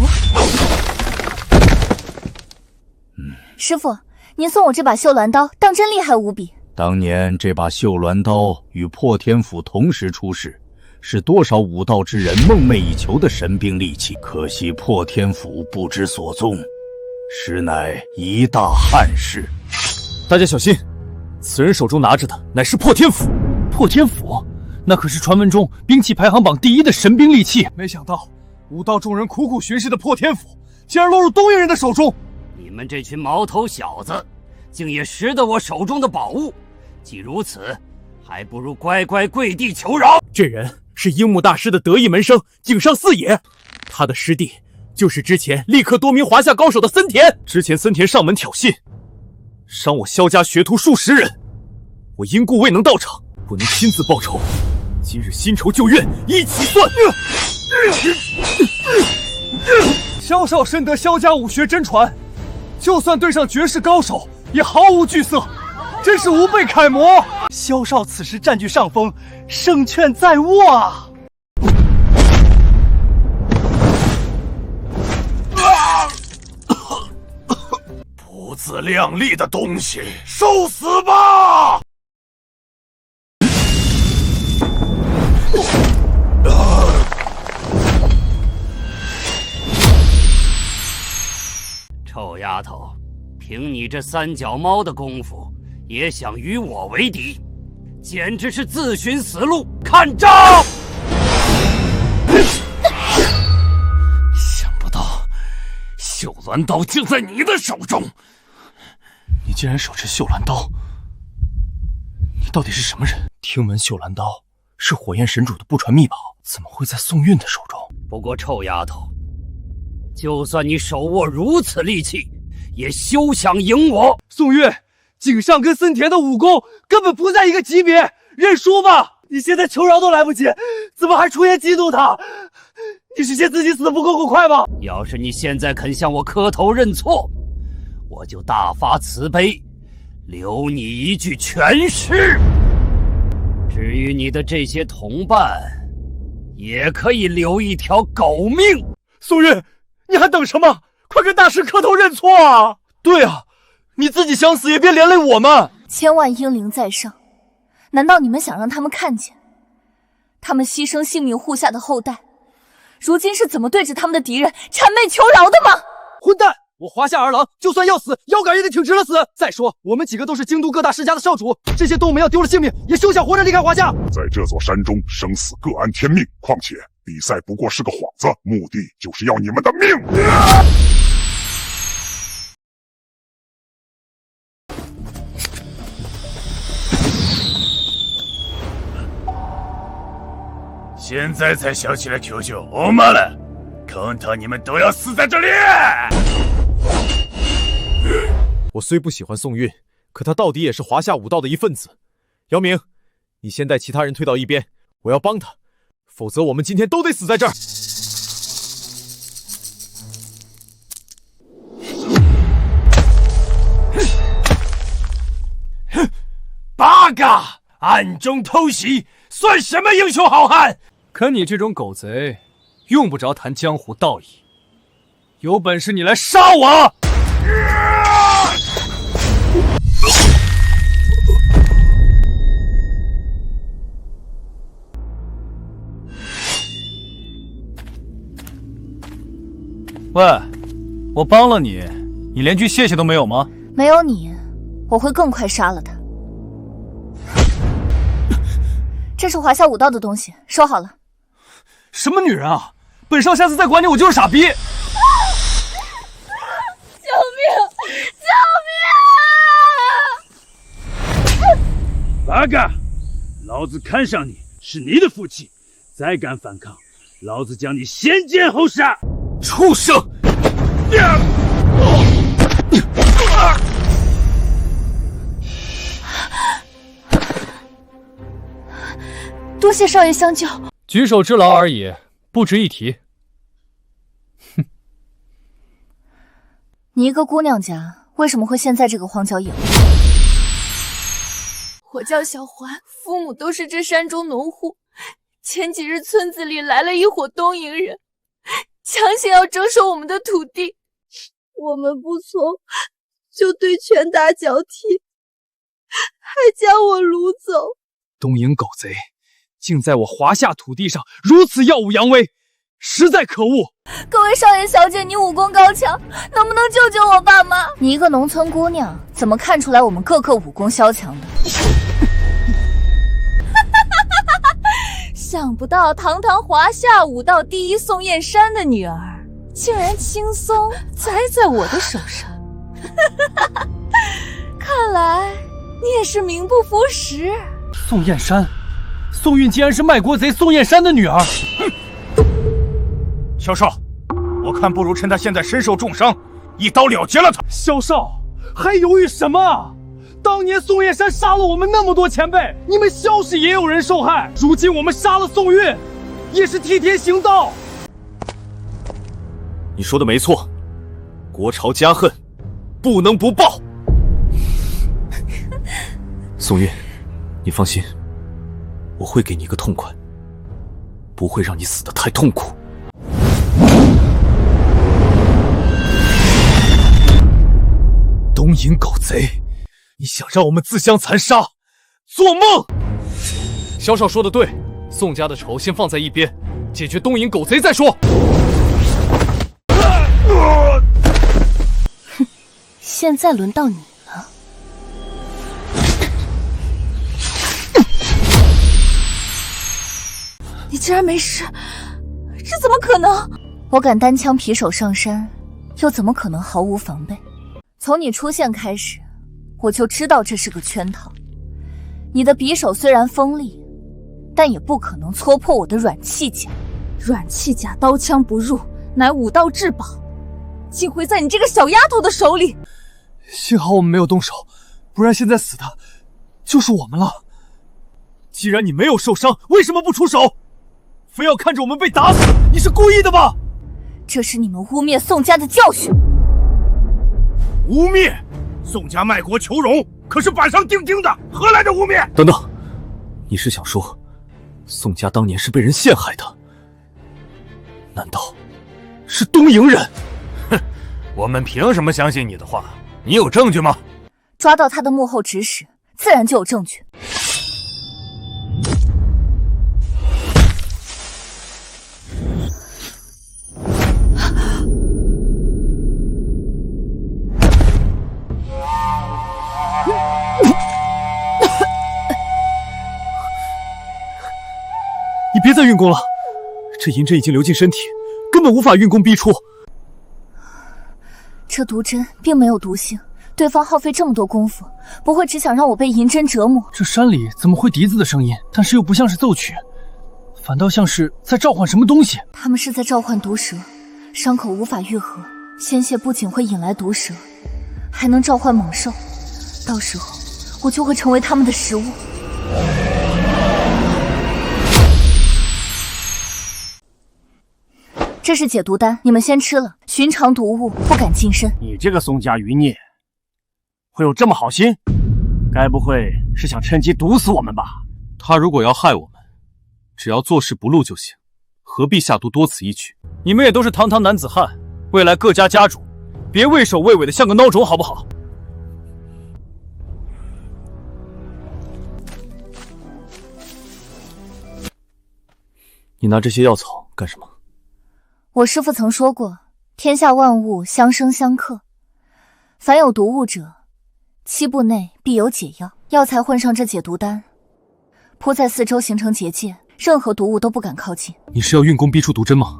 师傅，您送我这把绣鸾刀，当真厉害无比。当年这把绣鸾刀与破天斧同时出世，是多少武道之人梦寐以求的神兵利器。可惜破天斧不知所踪，实乃一大憾事。大家小心，此人手中拿着的乃是破天斧。破天斧，那可是传闻中兵器排行榜第1的神兵利器。没想到武道众人苦苦寻师的破天斧，竟然落入东瀛人的手中。你们这群毛头小子，竟也识得我手中的宝物。既如此，还不如乖乖跪地求饶。这人是樱木大师的得意门生井上四野，他的师弟就是之前力克多名华夏高手的森田。之前森田上门挑衅，伤我萧家学徒数10人，我因故未能到场，不能亲自报仇。今日新仇旧怨一起算。萧少深得萧家武学真传，就算对上绝世高手，也毫无惧色。真是吾辈楷模。萧少此时占据上风，胜券在握啊！不自量力的东西，受死吧！臭丫头，凭你这3脚猫的功夫，也想与我为敌，简直是自寻死路！看招！想不到绣鸾刀竟在你的手中！你竟然手持绣鸾刀，你到底是什么人？听闻绣鸾刀是火焰神主的不传秘宝，怎么会在宋韵的手中？不过臭丫头，就算你手握如此利器，也休想赢我！宋韵，井上跟森田的武功根本不在一个级别，认输吧！你现在求饶都来不及，怎么还出言激怒他？你是嫌自己死的不够快吗？要是你现在肯向我磕头认错，我就大发慈悲，留你一具全尸。至于你的这些同伴，也可以留一条狗命。宋韵，你还等什么？快跟大师磕头认错啊！对啊，你自己想死也别连累我们。千万英灵在上，难道你们想让他们看见他们牺牲性命护下的后代，如今是怎么对着他们的敌人谄媚求饶的吗？混蛋！我华夏二郎就算要死，腰杆也得挺直了死。再说，我们几个都是京都各大世家的少主，这些动物们要丢了性命，也休想活着离开华夏。在这座山中，生死各安天命。况且比赛不过是个幌子，目的就是要你们的命。现在才想起来求救欧妈了，看他你们都要死在这里！我虽不喜欢宋韵，可他到底也是华夏武道的一份子。姚明，你先带其他人退到一边，我要帮他，否则我们今天都得死在这儿。八嘎！暗中偷袭，算什么英雄好汉？可你这种狗贼，用不着谈江湖道义。有本事你来杀我！喂，我帮了你，你连句谢谢都没有吗？没有你，我会更快杀了他。这是华夏武道的东西，收好了。什么女人啊！本少下次再管你，我就是傻逼！救命！救命！八嘎！老子看上你是你的福气，再敢反抗，老子将你先奸后杀！畜生！多谢少爷相救，举手之劳而已，不值一提。哼，你一个姑娘家，为什么会陷在这个荒郊野外？我叫小环，父母都是这山中农户。前几日村子里来了一伙东瀛人，强行要征收我们的土地，我们不从，就对拳打脚踢，还将我掳走。东瀛狗贼！竟在我华夏土地上如此耀武扬威，实在可恶！各位少爷小姐，你武功高强，能不能救救我爸妈？你一个农村姑娘，怎么看出来我们个个武功萧强的？想不到堂堂华夏武道第一宋燕山的女儿，竟然轻松栽在我的手上。看来你也是名不符实。宋燕山。宋韵竟然是卖国贼宋燕山的女儿！萧少，我看不如趁他现在身受重伤，一刀了结了他。萧少，还犹豫什么？当年宋燕山杀了我们那么多前辈，你们萧氏也有人受害。如今我们杀了宋韵，也是替天行道。你说的没错，国仇家恨，不能不报。宋韵，你放心。我会给你一个痛快，不会让你死得太痛苦。东瀛狗贼，你想让我们自相残杀？做梦！萧少说的对，宋家的仇先放在一边，解决东瀛狗贼再说。哼，现在轮到你。你竟然没事，这怎么可能？我敢单枪匹手上山，又怎么可能毫无防备？从你出现开始，我就知道这是个圈套。你的匕首虽然锋利，但也不可能戳破我的软气甲。软气甲刀枪不入，乃武道至宝，竟会在你这个小丫头的手里。幸好我们没有动手，不然现在死的就是我们了。既然你没有受伤，为什么不出手？非要看着我们被打死，你是故意的吧？这是你们污蔑宋家的教训。污蔑？宋家卖国求荣，可是板上钉钉的，何来的污蔑？等等，你是想说，宋家当年是被人陷害的？难道是东瀛人？哼，我们凭什么相信你的话？你有证据吗？抓到他的幕后指使，自然就有证据。你别再运功了，这银针已经流进身体，根本无法运功逼出。这毒针并没有毒性，对方耗费这么多功夫，不会只想让我被银针折磨。这山里怎么会笛子的声音？但是又不像是奏曲，反倒像是在召唤什么东西。他们是在召唤毒蛇，伤口无法愈合，鲜血不仅会引来毒蛇，还能召唤猛兽，到时候我就会成为他们的食物。这是解毒丹，你们先吃了，寻常毒物不敢近身。你这个宋家余孽，会有这么好心？该不会是想趁机毒死我们吧？他如果要害我们，只要做事不露就行，何必下毒多此一举？你们也都是堂堂男子汉，未来各家家主，别畏首畏尾的像个孬种好不好？你拿这些药草干什么？我师父曾说过，天下万物相生相克，凡有毒物者，7步内必有解药。药材混上这解毒丹，铺在四周形成结界，任何毒物都不敢靠近。你是要运功逼出毒针吗？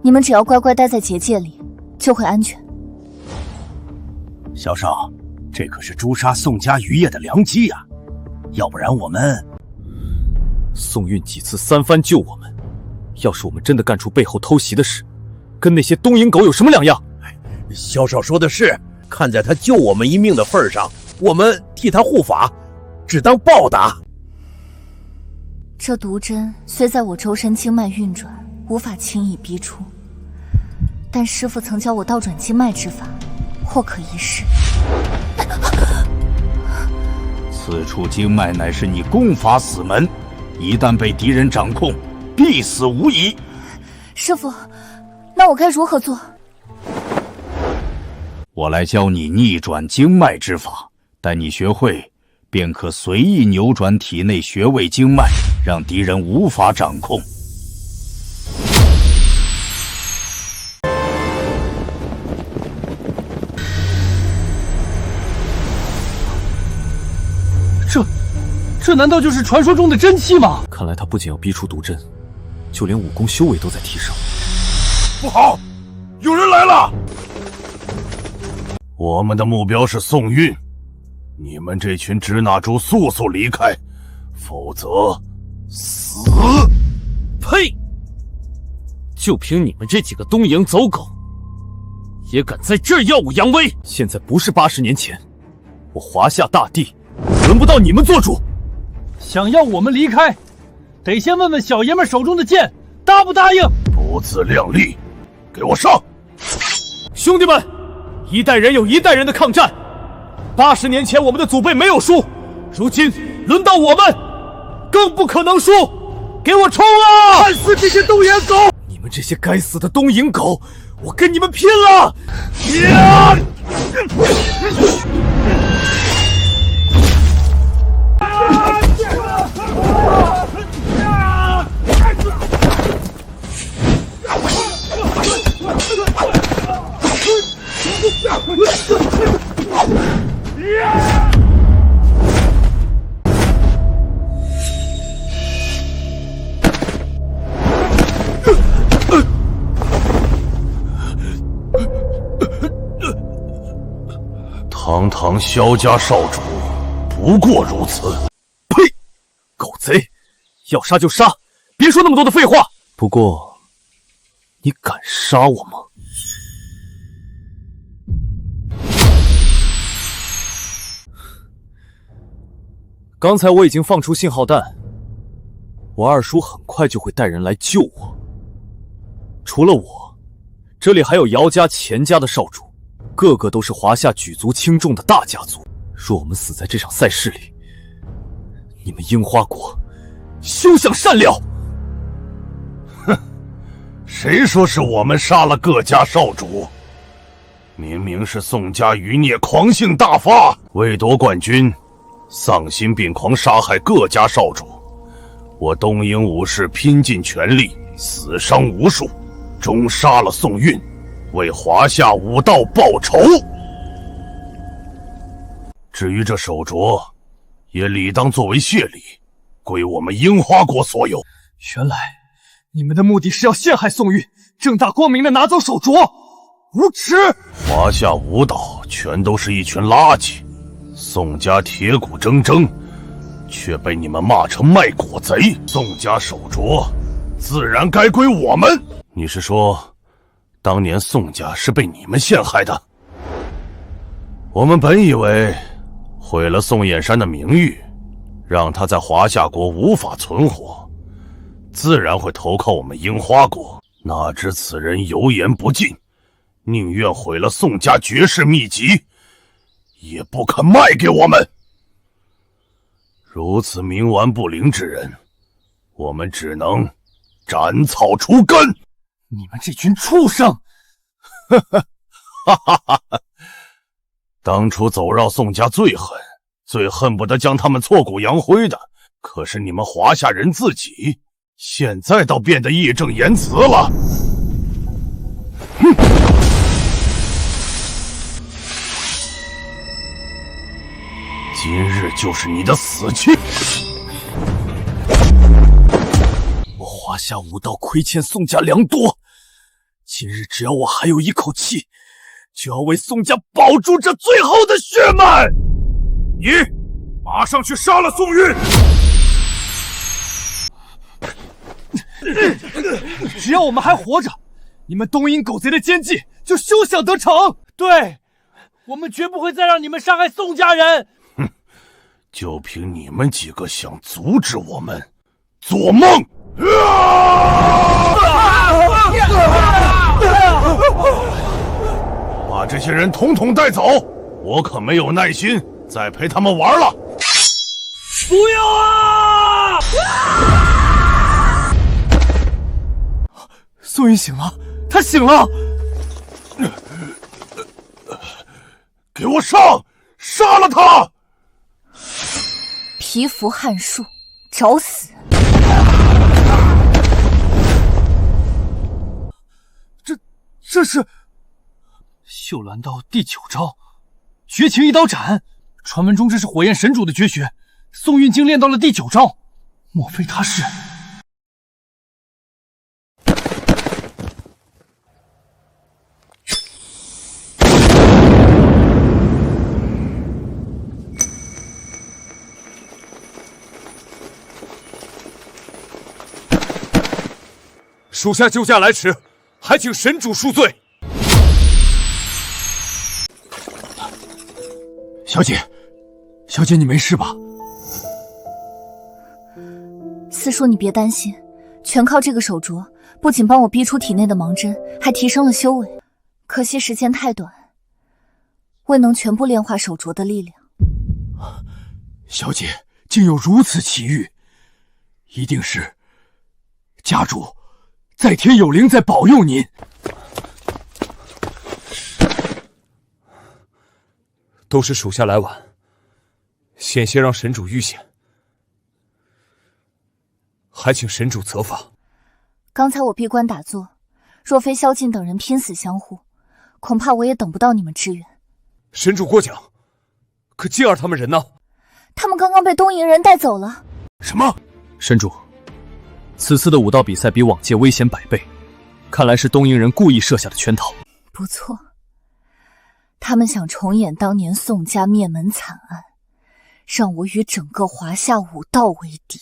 你们只要乖乖待在结界里，就会安全。小少，这可是诛杀宋家余孽的良机呀！要不然我们……宋运几次三番救我们，要是我们真的干出背后偷袭的事，跟那些东瀛狗有什么两样？萧少说的是，看在他救我们一命的份上，我们替他护法，只当报答。这毒针虽在我周身经脉运转，无法轻易逼出，但师父曾教我倒转经脉之法，或可一试。此处经脉乃是你功法死门，一旦被敌人掌控，必死无疑。师父，那我该如何做？我来教你逆转经脉之法，待你学会，便可随意扭转体内穴位经脉，让敌人无法掌控。这难道就是传说中的真气吗？看来他不仅要逼出毒针，就连武功修为都在提升。不好，有人来了！我们的目标是宋运，你们这群支那猪速速离开，否则死！呸！就凭你们这几个东瀛走狗，也敢在这儿耀武扬威？现在不是80年前，我华夏大地轮不到你们做主。想要我们离开，得先问问小爷们手中的剑答不答应。不自量力，给我上！兄弟们，一代人有一代人的抗战，80年前我们的祖辈没有输，如今轮到我们，更不可能输！给我冲啊！看死这些东瀛狗！你们这些该死的东瀛狗，我跟你们拼了！堂堂萧家少主，不过如此。呸！狗贼，要杀就杀，别说那么多的废话。不过，你敢杀我吗？刚才我已经放出信号弹，我二叔很快就会带人来救我。除了我，这里还有姚家、钱家的少主，个个都是华夏举足轻重的大家族。若我们死在这场赛事里，你们樱花国休想善了！哼，谁说是我们杀了各家少主？明明是宋家余孽狂性大发，为夺冠军，丧心病狂杀害各家少主。我东瀛武士拼尽全力，死伤无数，终杀了宋运，为华夏武道报仇。至于这手镯，也理当作为谢礼，归我们樱花国所有。原来你们的目的是要陷害宋运，正大光明的拿走手镯，无耻！华夏武道全都是一群垃圾，宋家铁骨铮铮，却被你们骂成卖国贼。宋家手镯自然该归我们。你是说，当年宋家是被你们陷害的？我们本以为毁了宋燕山的名誉，让他在华夏国无法存活，自然会投靠我们樱花国。哪知此人油盐不进，宁愿毁了宋家绝世秘籍，也不肯卖给我们。如此冥顽不灵之人，我们只能斩草除根。你们这群畜生！哈哈哈哈！当初走绕宋家最狠，最恨不得将他们挫骨扬灰的，可是你们华夏人自己，现在倒变得义正言辞了。哼！今日就是你的死期！我华夏武道亏欠宋家良多，今日只要我还有一口气，就要为宋家保住这最后的血脉。你马上去杀了宋运！只要我们还活着，你们东瀛狗贼的奸计就休想得逞。对，我们绝不会再让你们伤害宋家人。哼，就凭你们几个想阻止我们，做梦！把这些人统统带走，我可没有耐心再陪他们玩了。不要啊！宋云醒了，他醒了！给我上，杀了他！蚍蜉撼树，找死！这是绣鸾刀第9招，绝情一刀斩。传闻中这是火焰神主的绝学，宋运竟练到了第9招，莫非他是？属下救驾来迟，还请神主恕罪。小姐，小姐，你没事吧？四叔，你别担心，全靠这个手镯，不仅帮我逼出体内的盲针，还提升了修为。可惜时间太短，未能全部炼化手镯的力量。小姐竟有如此奇遇，一定是家主在天有灵在保佑您。都是属下来晚，险些让神主遇险，还请神主责罚。刚才我闭关打坐，若非萧劲等人拼死相护，恐怕我也等不到你们支援。神主过奖，可静儿他们人呢？他们刚刚被东瀛人带走了。什么？神主，此次的武道比赛比往届危险100倍，看来是东瀛人故意设下的圈套。不错，他们想重演当年宋家灭门惨案，让我与整个华夏武道为敌，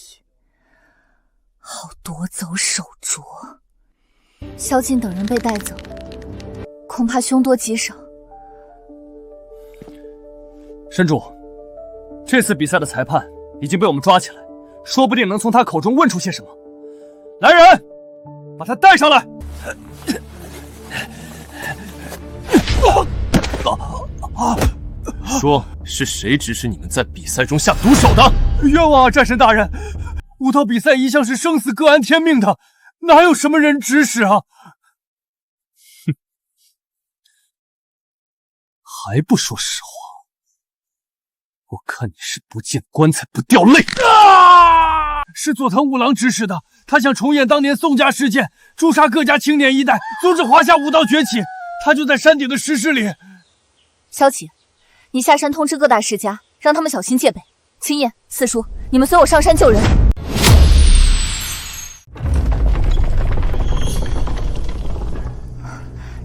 好夺走手镯。萧劲等人被带走，恐怕凶多吉少。神主，这次比赛的裁判已经被我们抓起来，说不定能从他口中问出些什么。来人，把他带上来！说是谁指使你们在比赛中下毒手的？冤枉啊，战神大人！武道比赛一向是生死各安天命的，哪有什么人指使啊？还不说实话？我看你是不见棺材不掉泪。是佐藤五郎指使的，他想重演当年宋家事件，诛杀各家青年一代，阻止华夏武道崛起。他就在山顶的石室里。萧启，你下山通知各大世家，让他们小心戒备。青叶、四叔，你们随我上山救人。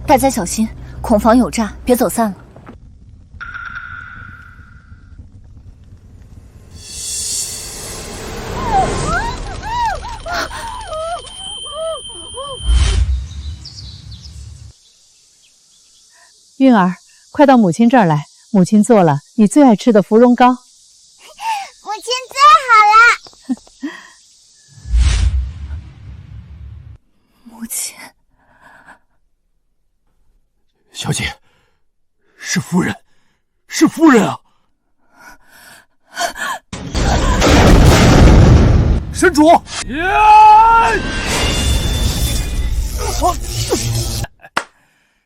大家小心，恐防有诈，别走散了。韵儿，快到母亲这儿来，母亲做了你最爱吃的芙蓉糕。母亲最好了。母亲，小姐，是夫人，是夫人啊！神主，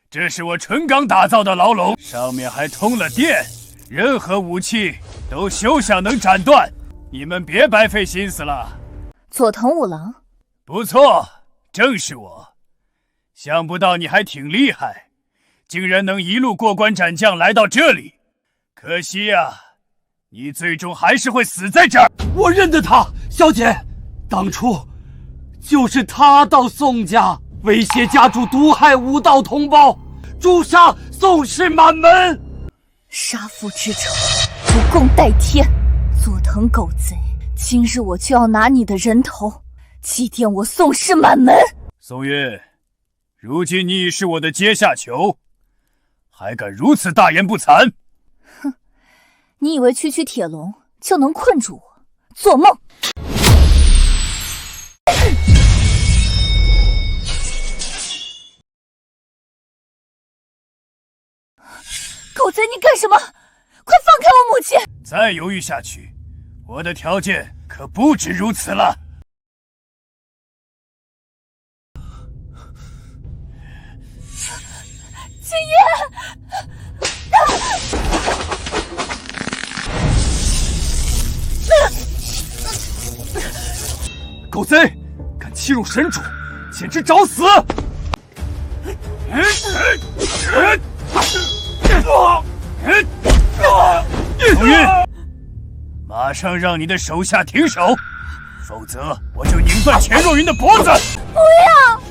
这是我纯钢打造的牢笼，上面还通了电，任何武器都休想能斩断。你们别白费心思了。佐藤五郎，不错，正是我。想不到你还挺厉害，竟然能一路过关斩将来到这里。可惜呀，你最终还是会死在这儿。我认得他，小姐，当初就是他到宋家威胁家主毒害武道同胞，诛杀宋氏满门。杀父之仇，不共戴天。佐藤狗贼，今日我就要拿你的人头祭奠我宋氏满门。宋月，如今你已是我的阶下囚，还敢如此大言不惭？哼，你以为区区铁笼就能困住我？做梦！狗贼，你干什么？快放开我母亲！再犹豫下去，我的条件可不止如此了。青叶，狗贼，敢欺辱神主，简直找死！红云，马上让你的手下停手，否则我就拧断钱若云的脖子！不要！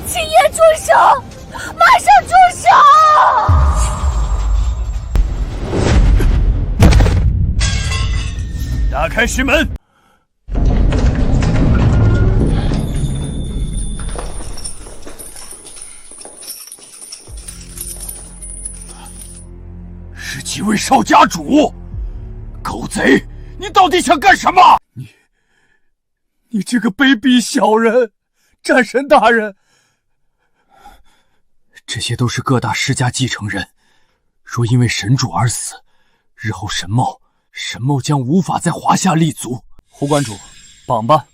青叶，住手！马上住手！打开石门！是几位少家主？狗贼，你到底想干什么？你这个卑鄙小人！战神大人，这些都是各大世家继承人，若因为神主而死，日后神茂将无法在华夏立足。胡馆主，绑吧。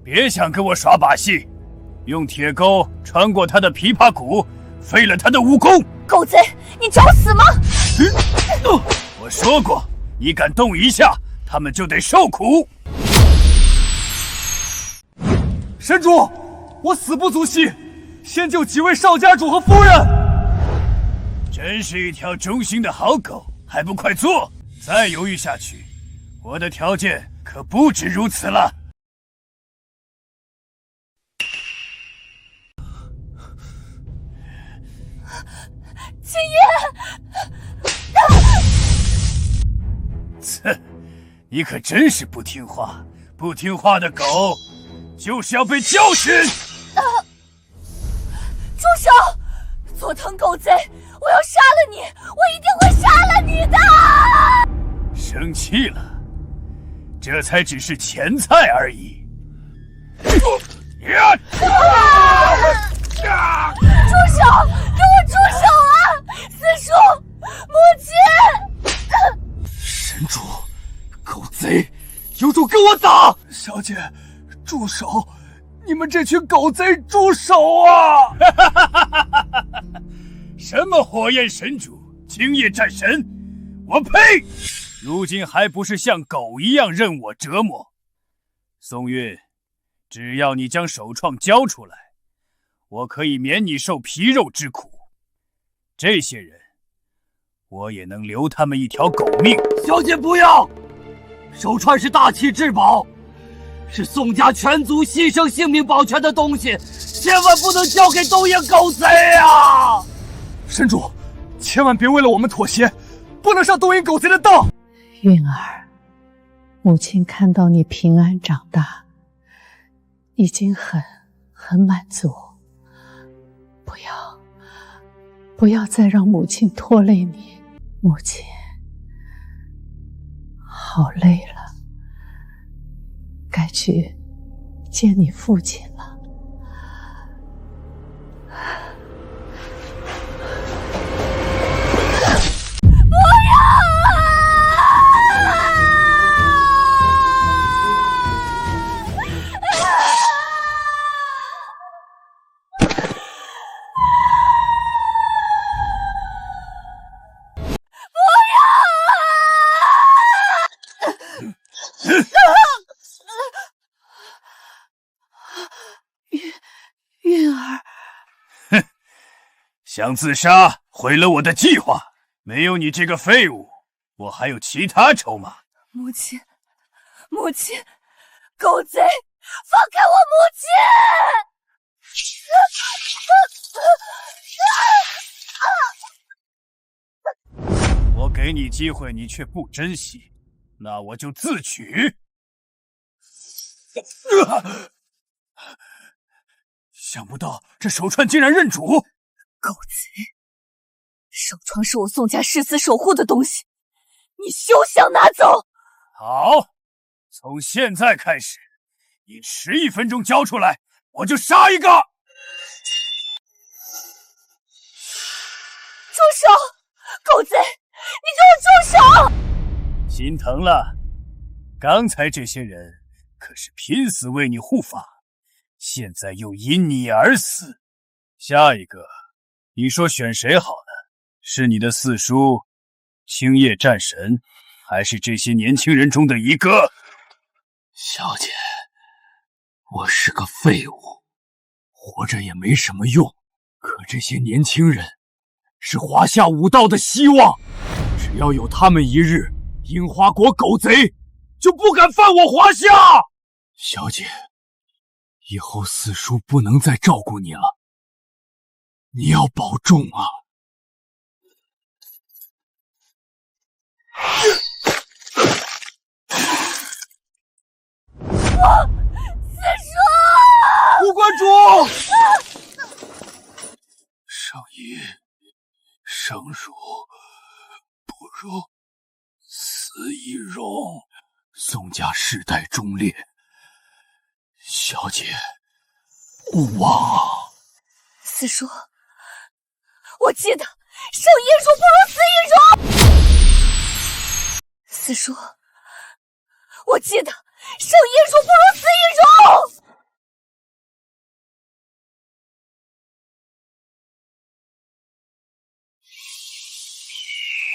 别想跟我耍把戏，用铁钩穿过他的琵琶骨，废了他的武功。狗贼，你找死吗？我说过，你敢动一下，他们就得受苦。神主，我死不足惜，先救几位少家主和夫人。真是一条忠心的好狗，还不快做！再犹豫下去，我的条件可不止如此了。青叶，切，你可真是不听话！不听话的狗，就是要被教训！住手！佐藤狗贼，我要杀了你！我一定会杀了你的！生气了？这才只是前菜而已。住手！给我住手啊！四叔，母亲！我打！小姐，住手！你们这群狗贼，住手啊！什么火焰神主、青叶战神，我呸！如今还不是像狗一样任我折磨？宋韵，只要你将首创交出来，我可以免你受皮肉之苦。这些人，我也能留他们一条狗命。小姐不要！手串是大气至宝，是宋家全族牺牲性命保全的东西，千万不能交给东野狗贼啊！神主，千万别为了我们妥协，不能上东野狗贼的当。韵儿，母亲看到你平安长大，已经很满足。不要再让母亲拖累你，母亲好累了，该去见你父亲了。不要韵儿，想自杀，毁了我的计划。没有你这个废物，我还有其他筹码。母亲，母亲，狗贼，放开我母亲！我给你机会，你却不珍惜，那我就自取。想不到这手串竟然认主！狗贼！手串是我宋家誓死守护的东西，你休想拿走！好，从现在开始，你迟1分钟交出来，我就杀一个！住手！狗贼，你给我住手！心疼了，刚才这些人可是拼死为你护法，现在又因你而死。下一个，你说选谁好呢？是你的四叔青叶战神，还是这些年轻人中的一个？小姐，我是个废物，活着也没什么用。可这些年轻人是华夏武道的希望，只要有他们一日，樱花国狗贼就不敢犯我华夏。小姐，以后四叔不能再照顾你了，你要保重啊！四叔，副馆主，圣医，生乳不如死亦荣。宋家世代忠烈，小姐勿忘啊！四叔，我记得生一术不如死一荣。四叔，我记得生一术不如死一荣。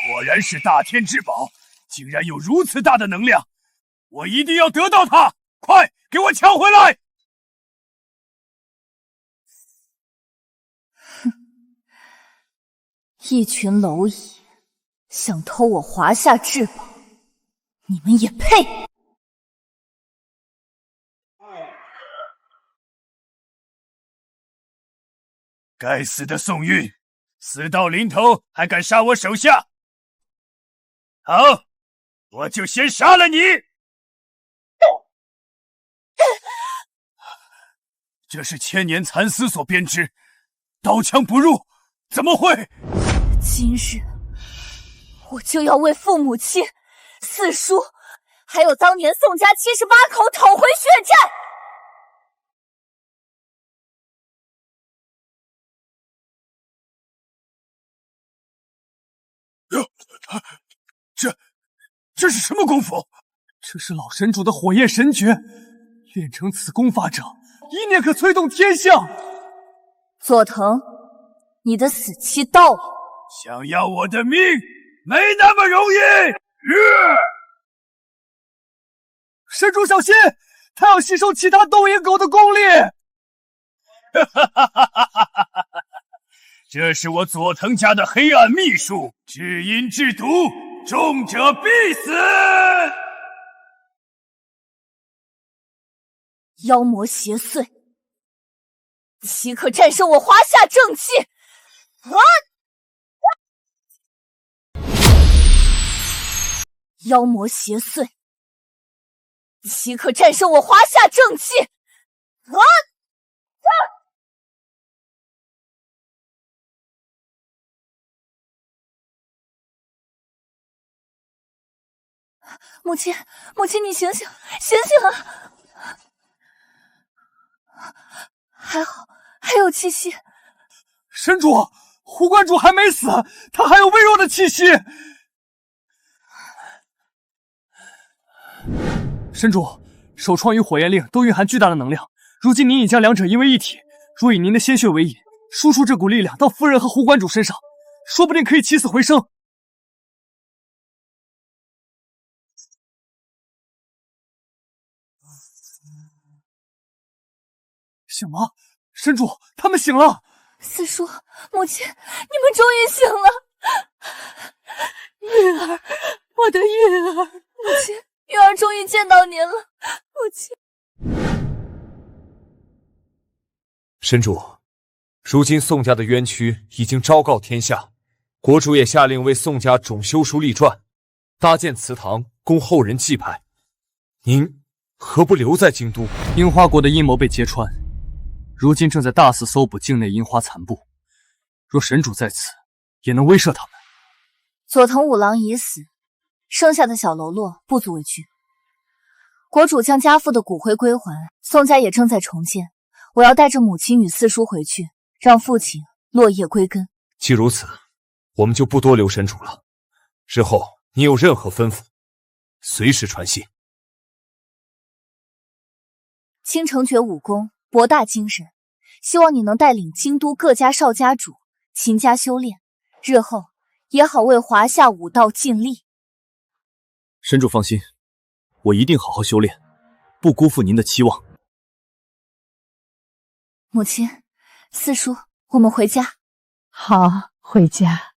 果然是大天之宝，竟然有如此大的能量，我一定要得到它！快给我抢回来！一群蝼蚁想偷我华夏至宝，你们也配！该死的宋韵，死到临头还敢杀我手下！好，我就先杀了你！这是千年蚕丝所编织，刀枪不入，怎么会？今日我就要为父母亲、四叔，还有当年宋家78口讨回血债！这是什么功夫？这是老神主的火焰神诀，练成此功法者，一念可催动天象。佐藤，你的死期到了。想要我的命，没那么容易。神主小心，他要吸收其他斗鹰狗的功力。这是我佐藤家的黑暗秘术，至阴至毒，中者必死。妖魔邪祟，岂可战胜我华夏正气？妖魔邪祟，岂可战胜我华夏正气？母亲，母亲，你醒醒，醒醒啊！还好，还有气息。神主，胡关主还没死，他还有微弱的气息。神主，首创与火焰令都蕴含巨大的能量，如今您已将两者引为一体，若以您的鲜血为引，输出这股力量到夫人和胡关主身上，说不定可以起死回生。醒了，神主，他们醒了。四叔，母亲，你们终于醒了。玉儿，我的玉儿，母亲，玉儿终于见到您了，母亲。神主，如今宋家的冤屈已经昭告天下，国主也下令为宋家总修书立传，搭建祠堂供后人祭拜。您何不留在京都？樱花国的阴谋被揭穿，如今正在大肆搜捕境内樱花残部，若神主在此，也能威慑他们。佐藤五郎已死，剩下的小喽啰不足为惧。国主将家父的骨灰归还，宋家也正在重建。我要带着母亲与四叔回去，让父亲落叶归根。既如此，我们就不多留神主了。日后你有任何吩咐，随时传信。倾城诀武功博大精深，希望你能带领京都各家少家主勤加修炼，日后也好为华夏武道尽力。神主放心，我一定好好修炼，不辜负您的期望。母亲，四叔，我们回家。好，回家。